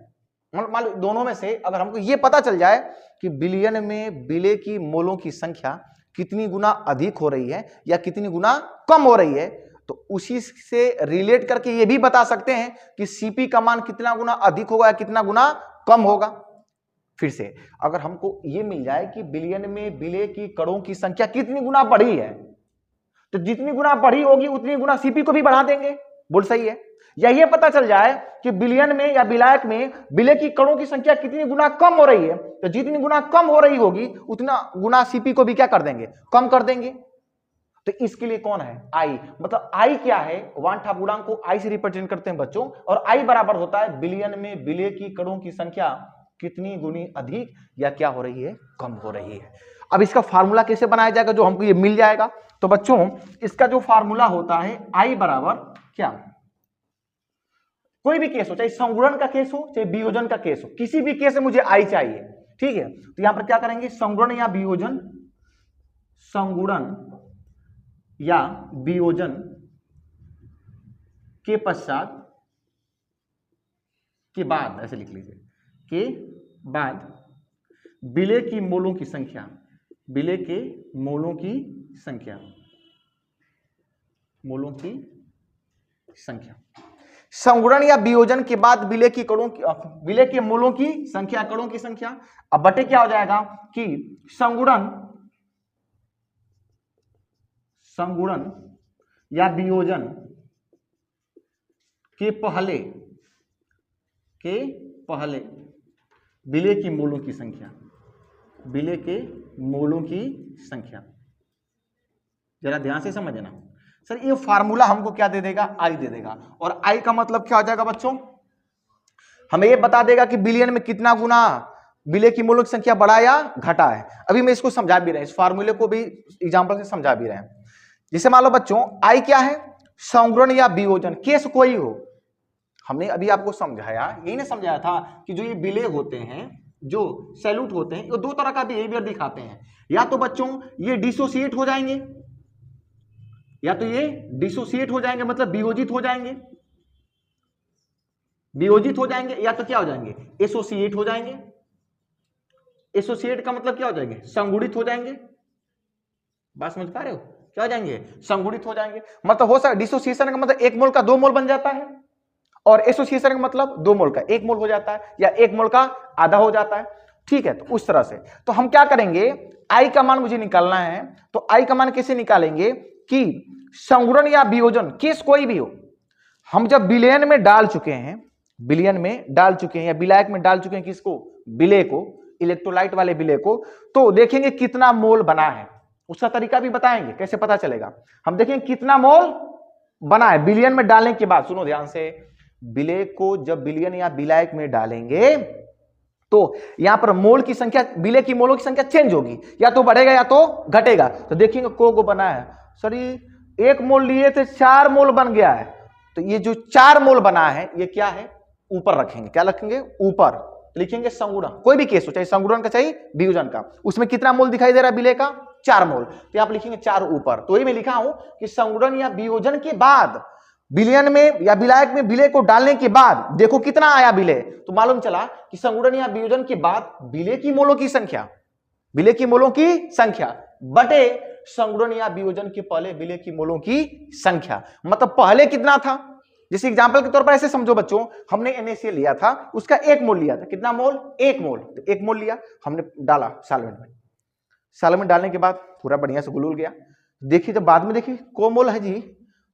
Speaker 1: मान लो दोनों में से अगर हमको ये पता चल जाए कि बिलियन में विलय की मोलों की संख्या कितनी गुना अधिक हो रही है या कितनी गुना कम हो रही है, तो उसी से रिलेट करके ये भी बता सकते हैं कि सीपी का मान कितना गुना अधिक होगा या कितना गुना कम होगा। फिर से अगर हमको ये मिल जाए कि बिलियन में विलय की कणों की संख्या कितनी गुना बढ़ी है, तो जितनी गुना बढ़ी होगी उतनी गुना सीपी को भी बढ़ा देंगे, बोल सही है। या ये पता चल जाए कि बिलियन में या विलायक में विलय की कणों की संख्या कितनी गुना कम हो रही है, तो जितनी गुना कम हो रही होगी उतना गुना सीपी को भी क्या कर देंगे, कम कर देंगे। तो इसके लिए कौन है, आई। मतलब आई क्या है, वांट ऑफ गुणांक को आई से रिप्रेजेंट करते हैं बच्चों, और आई बराबर होता है बिलियन में विलय की कणों की संख्या कितनी गुनी अधिक या क्या हो रही है, कम हो रही है। अब इसका फार्मूला कैसे बनाया जाएगा, जो हमको ये मिल जाएगा। तो बच्चों इसका जो फार्मूला होता है आई बराबर क्या, कोई भी केस हो, चाहे संगुणन का केस हो चाहे वियोजन का केस हो, किसी भी केस में मुझे आई चाहिए, ठीक है। तो यहां पर क्या करेंगे, संगुणन या वियोजन, संगुणन या वियोजन के पश्चात, के बाद, ऐसे लिख लीजिए, के बाद विलय की मोलों की संख्या, विलय के मोलों की संख्या, मोलों की संख्या, संगुणन या वियोजन के बाद विलय की कणों की, विलय के मोलों की संख्या, कणों की संख्या। अब बटे क्या हो जाएगा कि संगुणन, संगुणन या वियोजन के पहले, के पहले विलय की मोलों की संख्या, विलय के मोलों की संख्या। जरा ध्यान से समझना सर, ये फार्मूला हमको क्या दे देगा, आई दे देगा। और आई का मतलब क्या हो जाएगा बच्चों, हमें ये बता देगा कि बिलियन में कितना गुना विलय की मोलों की संख्या बढ़ा या घटा है। अभी मैं इसको समझा भी रहा हूं, इस फार्मूले को भी एग्जांपल से समझा भी रहे हैं। जैसे मान लो बच्चों आई क्या है, संगुणन या वियोजन, केस कोई हो। हमने अभी आपको समझाया, यही ना समझाया था कि जो ये विलय होते हैं, जो सैल्यूट होते हैं, ये दो तरह का बिहेवियर दिखाते हैं। या तो बच्चों ये डिसोसिएट हो जाएंगे, या तो ये डिसोसिएट हो जाएंगे, मतलब वियोजित हो जाएंगे, वियोजित हो जाएंगे, या तो क्या हो जाएंगे, एसोसिएट हो जाएंगे। एसोसिएट का मतलब क्या हो जाएंगे, संगुणित हो जाएंगे, बात समझ पा रहे हो? क्या हो जाएंगे? संगुणित हो जाएंगे। मतलब हो सकता है डिसोसिएशन का मतलब 1 मोल का 2 मोल बन जाता है, और एसोसिएशन का मतलब 2 मोल का 1 मोल हो जाता है, या 1 मोल का आधा हो जाता है। ठीक है, तो उस तरह से तो हम क्या करेंगे, आई का मान मुझे निकालना है, तो आई का मान कैसे निकालेंगे कि संगुणन या वियोजन केस कोई भी हो, हम जब विलयन में डाल चुके हैं, विलयन में डाल चुके हैं या विलायक में डाल चुके हैं, किसको? विलय को, इलेक्ट्रोलाइट वाले विलय को, तो देखेंगे कितना मोल बना है, उसका तरीका भी बताएंगे कैसे पता चलेगा। हम देखेंगे कितना मोल बना है विलयन में डालने के बाद। सुनो ध्यान से, विलय को जब विलयन या विलायक में डालेंगे तो यहां पर मोल की संख्या, विलय की मोलों की संख्या चेंज होगी, या तो बढ़ेगा या तो घटेगा। तो देखेंगे को बना है, सर ये 1 मोल लिए थे 4 मोल बन गया है, तो ये जो 4 मोल बना है ये क्या है? ऊपर रखेंगे। क्या रखेंगे? ऊपर। लिखेंगे संगुणन, कोई भी केस हो, चाहे संगुणन का चाहे वियोजन का, उसमें कितना मोल दिखाई दे रहा है विलय का? 4 मोल, तो आप लिखेंगे 4 ऊपर। तो ये मैं लिखा हूं कि संगुणन या वियोजन के बाद विलयन में या विलायक में विलय को डालने के बाद देखो कितना आया विलय, तो मालूम चला कि संगुणन या वियोजन के बाद विलय की मोलों की संख्या, विलय की मोलों की संख्या बटे संगुणन या वियोजन के पहले विलय की मोलों की संख्या। मतलब पहले कितना था, जैसे एग्जांपल के तौर पर ऐसे समझो बच्चों, हमने NaCl लिया था, उसका 1 मोल लिया था। कितना मोल? 1 मोल। तो 1 मोल लिया, हमने डाला सॉल्वेंट में, सॉल्वेंट डालने के बाद पूरा बढ़िया से घुल गया। देखिए जब बाद में देखिए को मोल है जी,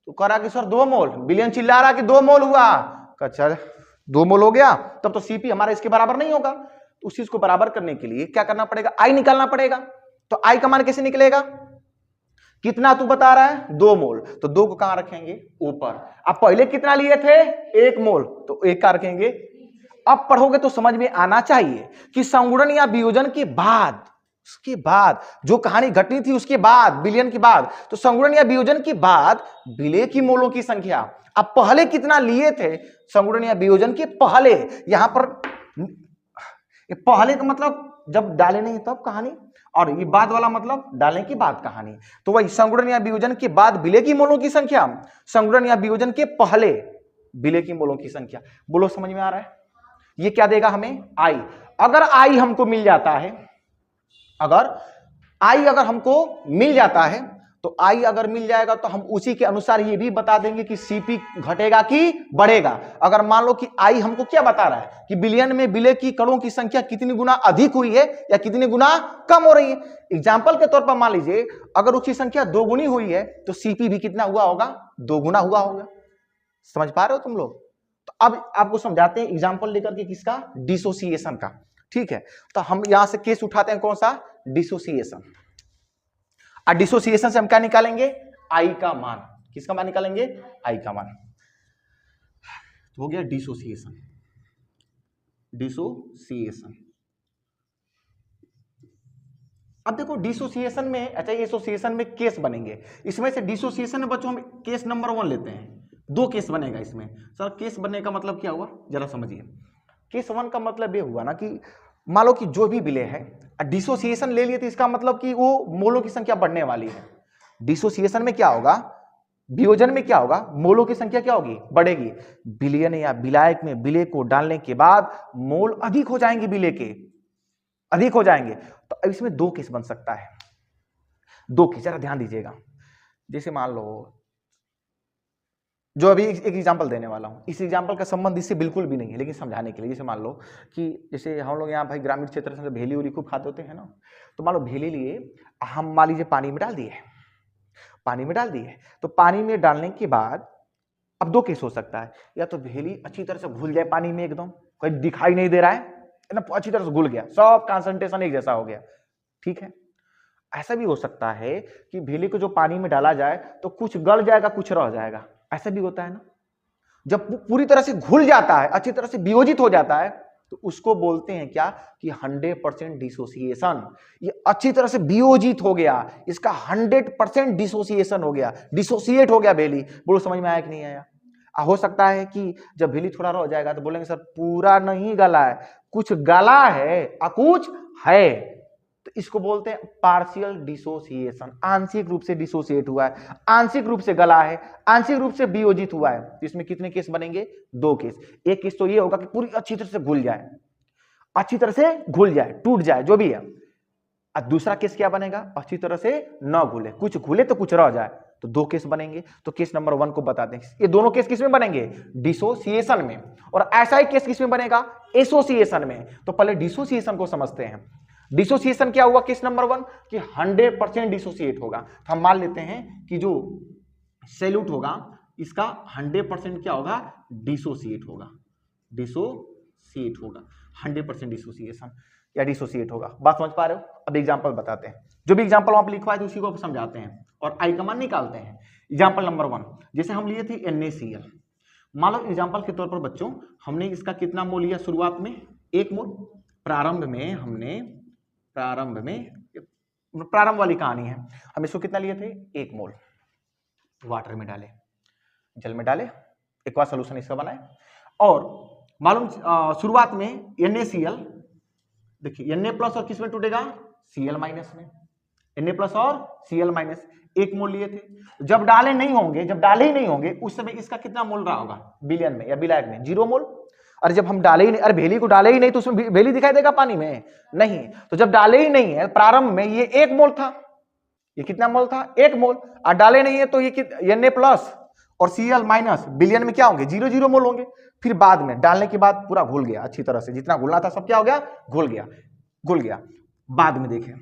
Speaker 1: तो कह रहा कि सर 2 मोल, विलयन चिल्ला रहा कि 2 मोल हुआ। अच्छा 2 मोल हो गया, तब तो Cp हमारा इसके बराबर नहीं होगा, तो उस चीज को बराबर करने के लिए क्या करना पड़ेगा? आई निकालना पड़ेगा। तो आई का मान कैसे निकलेगा? कितना तू बता रहा है? 2 मोल, तो 2 को कहां रखेंगे? ऊपर। अब पहले कितना लिए थे? 1 मोल, तो 1 का रखेंगे। अब पढ़ोगे तो समझ में आना चाहिए कि संगुणन या वियोजन के बाद, उसके बाद जो कहानी घटनी थी उसके बाद, विलयन के बाद, तो संगुणन या वियोजन के बाद विलय की मोलों की संख्या। अब पहले कितना लिए थे संगुणन या वियोजन के पहले, यहां पर पहले का मतलब जब डाले नहीं तब कहानी, और ये बाद वाला मतलब डालने के बाद कहानी। तो वही संगुणन या वियोजन के बाद विलय की मोलों की संख्या, संगुणन या वियोजन के पहले विलय की मोलों की संख्या। बोलो समझ में आ रहा है? ये क्या देगा हमें? आई। अगर आई हमको मिल जाता है, अगर आई अगर हमको मिल जाता है, तो आई अगर मिल जाएगा तो हम उसी के अनुसार ये भी बता देंगे कि Cp घटेगा कि बढ़ेगा। अगर मान लो कि आई हमको क्या बता रहा है कि विलयन में विलय की कणों की संख्या कितनी गुना अधिक हुई है या कितनी गुना कम हो रही है। एग्जाम्पल के तौर पर मान लीजिए अगर उसकी संख्या 2 गुनी हुई है तो Cp भी कितना हुआ होगा? 2 गुना हुआ होगा। समझ पा रहे हो तुम लोग? तो अब आपको समझाते हैं एग्जाम्पल लेकर के, किसका? डिसोसिएशन का। ठीक है, तो हम यहां से केस उठाते हैं, कौन सा? डिसोसिएशन। और डिसोसिएशन से हम क्या निकालेंगे? आई का मान। किसका मान निकालेंगे? आई का मान। तो हो गया डिसोसिएशन। डिसोसिएशन। अब देखो डिसोसिएशन में, अच्छा एसोसिएशन में केस बनेंगे। इसमें से डिसोसिएशन में बच्चों हम केस नंबर 1 लेते हैं। 2 केस बनेगा इसमें। सर केस बनने का मतलब क्या हुआ, जरा समझिए। केस 1 का मतलब ये हुआ ना कि मान लो कि जो भी विलय है, डिसोसिएशन ले लिए तो इसका मतलब कि वो मोलों की संख्या बढ़ने वाली है। डिसोसिएशन में क्या होगा? वियोजन में क्या होगा? मोलों की संख्या क्या होगी? बढ़ेगी। विलयन या विलायक में विलय को डालने के बाद मोल अधिक हो जाएंगे, विलय के अधिक हो जाएंगे। तो अब इसमें 2 केस बन सकता है। 2 केस, जरा ध्यान दीजिएगा। जैसे मान लो, जो अभी एक एग्जांपल देने वाला हूं, इस एग्जांपल का संबंध इससे बिल्कुल भी नहीं है, लेकिन समझाने के लिए। जैसे मान लो कि जैसे हम लोग यहाँ भाई ग्रामीण क्षेत्र से भेली उली खूब खाते होते हैं ना, तो मान लो भेली लिए, हम मान लीजिए पानी में डाल दिए, पानी में डाल दिए, तो पानी में डालने के बाद अब 2 केस हो सकता है। या तो भेली अच्छी तरह से घुल जाए पानी में, एकदम कोई दिखाई नहीं दे रहा है ना, अच्छी तरह से घुल गया, सब कंसंट्रेशन एक जैसा हो गया। ठीक है, ऐसा भी हो सकता है कि भेली को जो पानी में डाला जाए तो कुछ गल जाएगा, कुछ रह जाएगा। ऐसा भी होता है ना। जब पूरी तरह से घुल जाता है, अच्छी तरह से वियोजित हो जाता है, तो उसको बोलते हैं क्या कि 100% डिसोसिएशन। ये अच्छी तरह से वियोजित हो गया, इसका 100% डिसोसिएशन हो गया, डिसोसिएट हो गया भेली। बोलो समझ में आया कि नहीं आया? हो सकता है कि जब भेली थोड़ा रह जाएगा तो बोलेंगे सर पूरा नहीं गला है, कुछ गला है और कुछ है, तो इसको बोलते हैं पार्शियल डिसोसिएशन। आंशिक रूप से डिसोसिएट हुआ है, आंशिक रूप से गला है, आंशिक रूप से वियोजित हुआ है। तो इसमें कितने केस बनेंगे? 2 केस। एक केस तो ये होगा कि पूरी अच्छी तरह से घुल जाए, अच्छी तरह से घुल जाए, टूट जाए, जो भी है। और दूसरा केस क्या बनेगा, अच्छी तरह से न घुले, कुछ घुले तो कुछ रह जाए, तो दो केस बनेंगे। तो केस नंबर 1 को बताते हैं। ये दोनों केस किस में बनेंगे, डिसोसिएशन में, और ऐसा ही केस किस में बनेगा, एसोसिएशन में। तो पहले डिसोसिएशन को समझते हैं। डिसोसिएशन क्या हुआ केस नंबर 1 कि 100% डिसोसिएट होगा। तो हम मान लेते हैं कि जो सैल्यूट होगा इसका 100% क्या होगा, डिसोसिएट होगा, डिसोसिएट होगा, 100% डिसोसिएशन या डिसोसिएट होगा। बात समझ पा रहे हो? अब एग्जांपल बताते हैं, जो भी एग्जांपल वहां पर लिखवा है उसी को समझाते हैं और आई कमान निकालते हैं। एग्जांपल नंबर 1 जैसे हम लिए थे NaCl। मान लो एग्जांपल के तौर पर बच्चों हमने इसका कितना मोल लिया, शुरुआत में 1 मोल, प्रारंभ में हमने प्रारंभ वाली कहानी है, हम इसको कितना लिए थे, 1 मोल वाटर में डाले, जल में डाले, एक बार सोल्यूशन इसका बनाए। और मालूम शुरुआत में NaCl, देखिए Na प्लस और किस में टूटेगा, Cl माइनस में, Na प्लस और Cl माइनस, 1 मोल लिए थे। जब डाले ही नहीं होंगे उस समय इसका कितना मोल रहा होगा, बिलियन में या बिलायक में, 0 मोल। अरे जब हम डाले ही नहीं, अरे भेली को डाले ही नहीं तो उसमें भेली दिखाई देगा पानी में, नहीं। तो जब डाले ही नहीं है प्रारंभ में, ये 1 मोल था, ये कितना मोल था, 1 मोल, और डाले नहीं है तो ये Na प्लस और Cl माइनस बिलियन में क्या होंगे, 0 मोल होंगे। फिर बाद में डालने के बाद पूरा घुल गया अच्छी तरह से, जितना घुलना था सब क्या हो गया, घुल गया। बाद में देखें,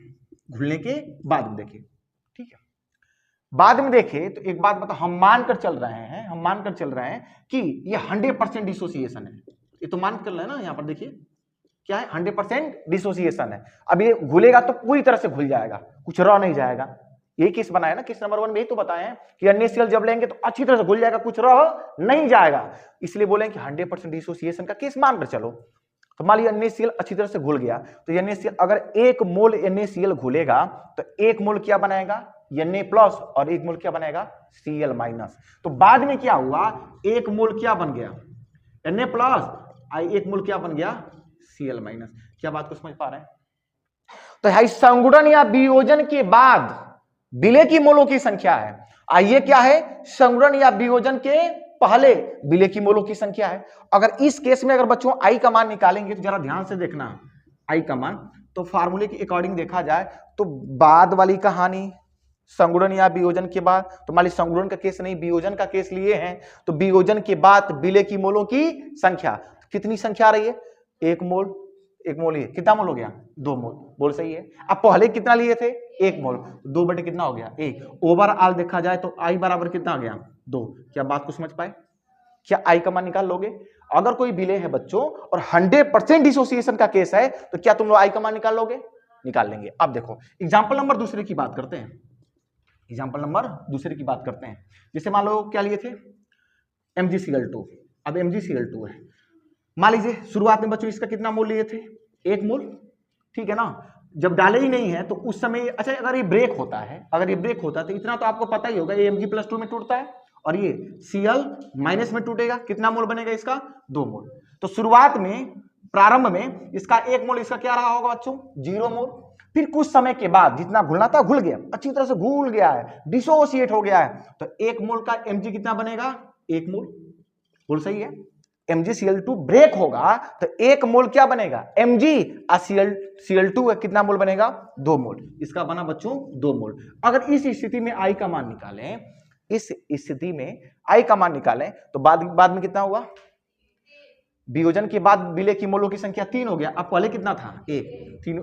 Speaker 1: घुलने के बाद में देखें, ठीक है, बाद में देखें तो एक बात बताओ, हम मानकर चल रहे हैं कि ये 100% डिसोसिएशन है। ये तो मान कर रहे हैं ना, यहां पर देखिए क्या है, 100% डिसोसिएशन है। अब ये घुलेगा तो पूरी तरह से घुल जाएगा, कुछ रह नहीं जाएगा। यही केस बनाया ना, केस नंबर 1 में यही तो बताए हैं कि NaCl जब लेंगे तो अच्छी तरह से घुल जाएगा, कुछ रह नहीं जाएगा, इसलिए बोले कि 100% डिसोसिएशन का केस मानकर चलो। तो मान लिया NaCl अच्छी तरह से घुल गया, तो NaCl अगर 1 मोल NaCl घुलेगा तो 1 मोल क्या बनाएगा, Na प्लस, और 1 मोल क्या बनाएगा, Cl माइनस। तो बाद में क्या हुआ, 1 मोल क्या बन गया, Na प्लस, 1 मोल क्या बन गया, Cl माइनस। क्या बात को समझ पा रहे हैं? तो यह संगुणन या वियोजन के बाद विलेय की मोलों की संख्या है। आइए क्या है, संगुणन या वियोजन के पहले विलेय की मोलों की संख्या है। अगर इस केस में अगर बच्चों आई का मान निकालेंगे तो जरा ध्यान से देखना, आई का मान तो फार्मूले के अकॉर्डिंग देखा जाए तो बाद वाली कहानी संगुणन या वियोजन के बाद, तो मान लीजिए संगुणन का केस नहीं वियोजन का केस लिए हैं, तो वियोजन के बाद विलेय की मोलों की संख्या कितनी संख्या आ रही है, 1 मोल, 1 मोल ही कितना मोल हो गया, 2 मोल, बोल सही है। अब पहले कितना लिए थे, 1 मोल, 2 बटे कितना हो गया, 1। ओवरऑल देखा जाए तो आई बराबर कितना आ गया, 2। क्या बात को समझ पाए? क्या आई का मान निकाल लोगे? अगर कोई विलेय है बच्चों और 100% डिसोसिएशन का केस है तो क्या तुम लोग आई का मान निकाल लोगे? निकाल लेंगे। अब देखो एग्जाम्पल नंबर दूसरे की बात करते हैं, जैसे मान लो क्या लिए थे, MgCl2। अब MgCl2 है, मान लीजिए शुरुआत में बच्चों इसका कितना मोल लिए थे, 1 मोल, ठीक है ना। जब डाले ही नहीं है तो उस समय, अच्छा अगर ये ब्रेक होता है, तो इतना तो आपको पता ही होगा, ये Mg+2 में टूटता है और ये Cl माइनस में टूटेगा, कितना मोल बनेगा इसका, 2 मोल। तो शुरुआत में प्रारंभ में इसका 1 मोल, इसका क्या रहा होगा बच्चों, 0 मोल। फिर कुछ समय के बाद जितना घुलना था घुल गया, अच्छी तरह से घुल गया है, डिसोसिएट हो गया है, तो 1 मोल का Mg कितना बनेगा, 1 मोल, बोल सही है। MgCl2 ब्रेक होगा तो 1 मोल क्या बनेगा, Mg, और Cl2 कितना मोल बनेगा, 2 मोल, इसका बना बच्चों 2 मोल। अगर इस स्थिति में आई का मान निकालें, तो बाद में कितना हुआ, वियोजन के बाद विलेय की मोलों की संख्या 3 हो गया। अब पहले कितना था, 1, 3,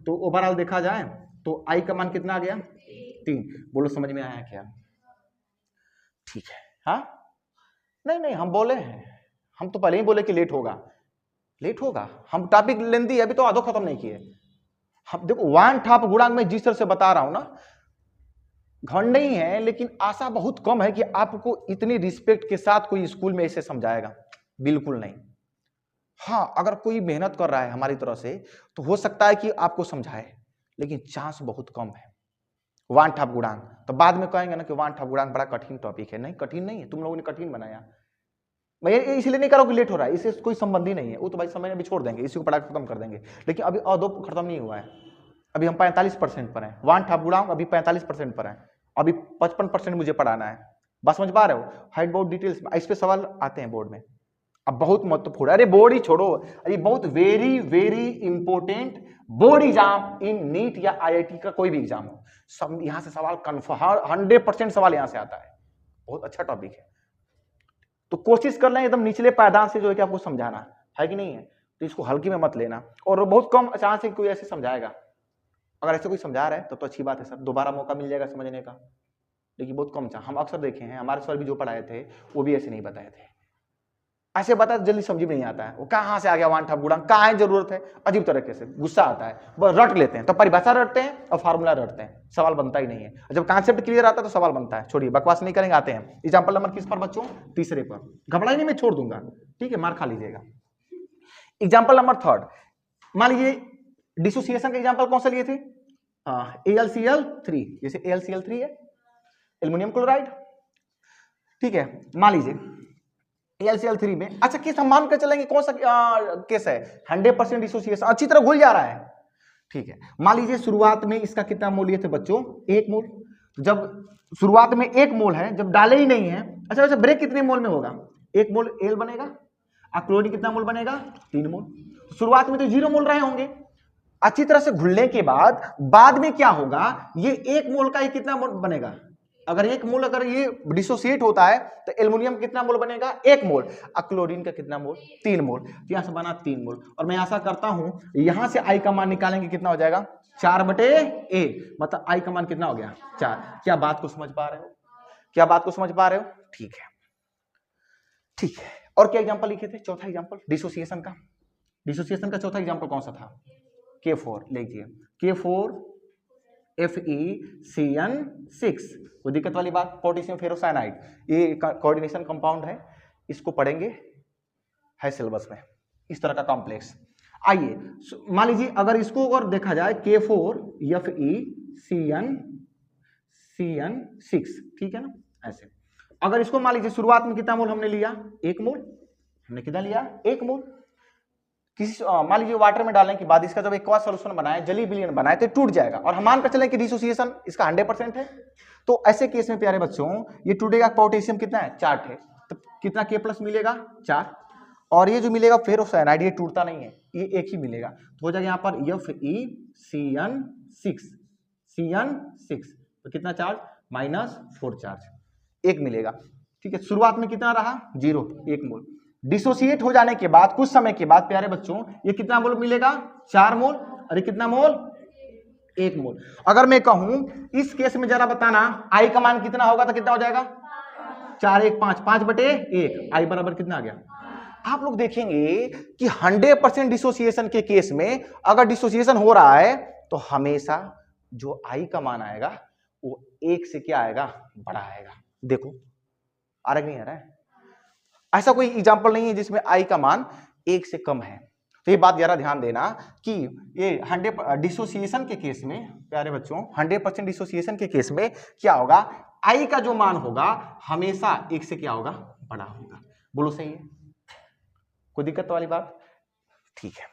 Speaker 1: तो ओवरऑल देखा जाए तो आई का मान कितना आ गया, 3। बोलो समझ में आया क्या? ठीक है, हाँ नहीं हम बोले हैं, हम तो पहले ही बोले कि लेट होगा, हम टॉपिक लेंदी अभी तो आधो खत्म नहीं किए। हम देखो वन ठाप गुणांक में जिस तरह से बता रहा हूं ना, घमंड नहीं है लेकिन आशा बहुत कम है कि आपको इतनी रिस्पेक्ट के साथ कोई स्कूल में ऐसे समझाएगा, बिल्कुल नहीं। हाँ अगर कोई मेहनत कर रहा है हमारी तरह से तो हो सकता है कि आपको समझाए, लेकिन चांस बहुत कम है। वन ठाप गुणांक तो बाद में कहेंगे ना कि वन ठाप गुणांक बड़ा कठिन टॉपिक है, नहीं कठिन नहीं है, तुम लोगों ने कठिन बनाया। मैं इसलिए नहीं कह रहा हूं कि लेट हो रहा है, इससे कोई संबंध ही नहीं है, वो तो भाई समय में भी छोड़ देंगे, इसी को पढ़ा खत्म कर देंगे। लेकिन अभी अदो खत्म नहीं हुआ है, अभी हम 45% पर हैं, वन ठाप गुणांक अभी 45% पर है, अभी 55% मुझे पढ़ाना है। बात समझ पा रहे हो? हाइट बोर्ड डिटेल्स में इस पे सवाल आते हैं बोर्ड में, अब बहुत महत्वपूर्ण, अरे बोर्ड ही छोड़ो, अरे बहुत very very important board exam in NEET या आईआईटी का कोई भी एग्जाम हो, सब यहां से सवाल कन्फर्म 100% सवाल यहां से आता है। बहुत अच्छा टॉपिक है, तो कोशिश कर लें एकदम निचले पायदान से जो है कि आपको समझाना है कि नहीं है, तो इसको हल्की में मत लेना। और बहुत कम चांस है कोई ऐसे समझाएगा, अगर ऐसे कोई समझा रहा है तो अच्छी बात है सर, दोबारा मौका मिल जाएगा समझने का, लेकिन बहुत कम चांस। हम अक्सर देखे हैं, हमारे सर भी जो पढ़ाए थे वो भी ऐसे नहीं बताए थे, ऐसे बताया जल्दी समझ में नहीं आता है, वो कहां से आ गया वन ठप गुणांक, कहां है जरूरत है, अजीब तरीके से गुस्सा आता है, बस रट लेते हैं, तो परिभाषा रटते हैं और फार्मूला रटते हैं, सवाल बनता ही नहीं है। जब कॉन्सेप्ट क्लियर आता है तो सवाल बनता है। छोड़िए बकवास नहीं करेंगे, आते हैं एग्जांपल नंबर किस पर बच्चों, तीसरे पर, घबराई नहीं, मैं छोड़ दूंगा, ठीक है, मार खा लीजिएगा। एग्जाम्पल नंबर 3, मान लीजिए डिसोसिएशन का एग्जाम्पल कौन सा लिए थे, AlCl3, जैसे AlCl3 है एल्युमिनियम क्लोराइड, ठीक है, मान लीजिए AlCl3 में, अच्छा केस हम मान कर चलेंगे कौन सा केस है, 100% डिसोसिएशन, अच्छी तरह घुल जा रहा है, ठीक है। मान लीजिए शुरुआत में इसका कितना मोल लिए थे बच्चों, 1 मोल, जब शुरुआत में 1 मोल है, जब डाले ही नहीं है, अच्छा ब्रेक कितने मोल में होगा, 1 मोल एल बनेगा, और क्लोरीन कितना मोल बनेगा, 3 मोल। शुरुआत में तो 0 मोल रहे होंगे, अच्छी तरह से घुलने के बाद में क्या होगा, ये 1 मोल का ये कितना मोल बनेगा, अगर 1 मोल अगर ये डिसोसिएट होता है तो एल्युमिनियम कितना मोल बनेगा, 1 मोल, और क्लोरीन का कितना मोल, 3 मोल, तो यहां से बना 3 मोल। और मैं आशा करता हूं यहां से आई का मान निकालेंगे कितना हो जाएगा, 4/A, मतलब आई का मान कितना हो गया, 4। क्या बात को समझ पा रहे हो, क्या बात को समझ पा रहे हो, ठीक है, ठीक है। और क्या एग्जाम्पल लिखे थे, चौथा एग्जाम्पल डिसोसिएशन का, डिसोसिएशन का चौथा एग्जाम्पल कौन सा था, K4 लिखिए, K4FeCN6, कोई दिक्कत वाली बात, पोटेशियम फेरोसाइनाइड, ये कोऑर्डिनेशन कंपाउंड है, इसको पढ़ेंगे, है सिलेबस में इस तरह का कॉम्प्लेक्स। आइए मान लीजिए अगर इसको अगर देखा जाए K4FeCN6, ठीक है ना, ऐसे अगर इसको मान लीजिए शुरुआत में कितना मोल हमने लिया, 1 मोल, हमने कितना लिया, 1 मोल, किसी मान लीजिए वाटर में डालने के बाद इसका जब एक्वा सॉल्यूशन बनाए, जली विलयन बनाए तो टूट जाएगा, और हम मान कर चलें कि डिसोसिएशन इसका 100% है, तो ऐसे केस में प्यारे बच्चों ये टूटेगा, पोटेशियम कितना है, 4 है, तो कितना K+ मिलेगा, 4, और ये जो मिलेगा फेरोसाइनाइड ये टूटता नहीं है, ये एक ही मिलेगा, तो हो जाएगा यहाँ पर FeCN6, तो कितना चार्ज, -4 चार्ज, 1 मिलेगा, ठीक है। शुरुआत में कितना रहा, 0, 1 मोल, डिसोसिएट हो जाने के बाद कुछ समय के बाद प्यारे बच्चों ये कितना मोल मिलेगा, 4 मोल, और ये कितना मोल, 1 मोल। अगर मैं कहूं इस केस में जरा बताना आई का मान कितना होगा, तो कितना हो जाएगा, 4 1 5, 5/1, आई बराबर कितना आ गया। आप लोग देखेंगे कि 100% डिसोसिएशन के केस में अगर डिसोसिएशन हो रहा है तो हमेशा जो आई का मान आएगा वो 1 से क्या आएगा, बड़ा आएगा। देखो आ रहा नहीं आ रहा है, ऐसा कोई एग्जाम्पल नहीं है जिसमें आई का मान 1 से कम है। तो ये बात जरा ध्यान देना कि ये 100 डिसोसिएशन के केस में प्यारे बच्चों 100% डिसोसिएशन के केस में क्या होगा, आई का जो मान होगा हमेशा 1 से क्या होगा, बड़ा होगा। बोलो सही है, कोई दिक्कत वाली बात, ठीक है।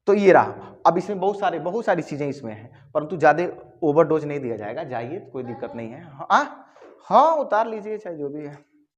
Speaker 1: तो ये रहा, अब इसमें बहुत सारी चीजें इसमें हैं, परंतु ज्यादा ओवरडोज नहीं दिया जाएगा, जाइए कोई दिक्कत नहीं है। हाँ उतार लीजिए चाहे जो भी है।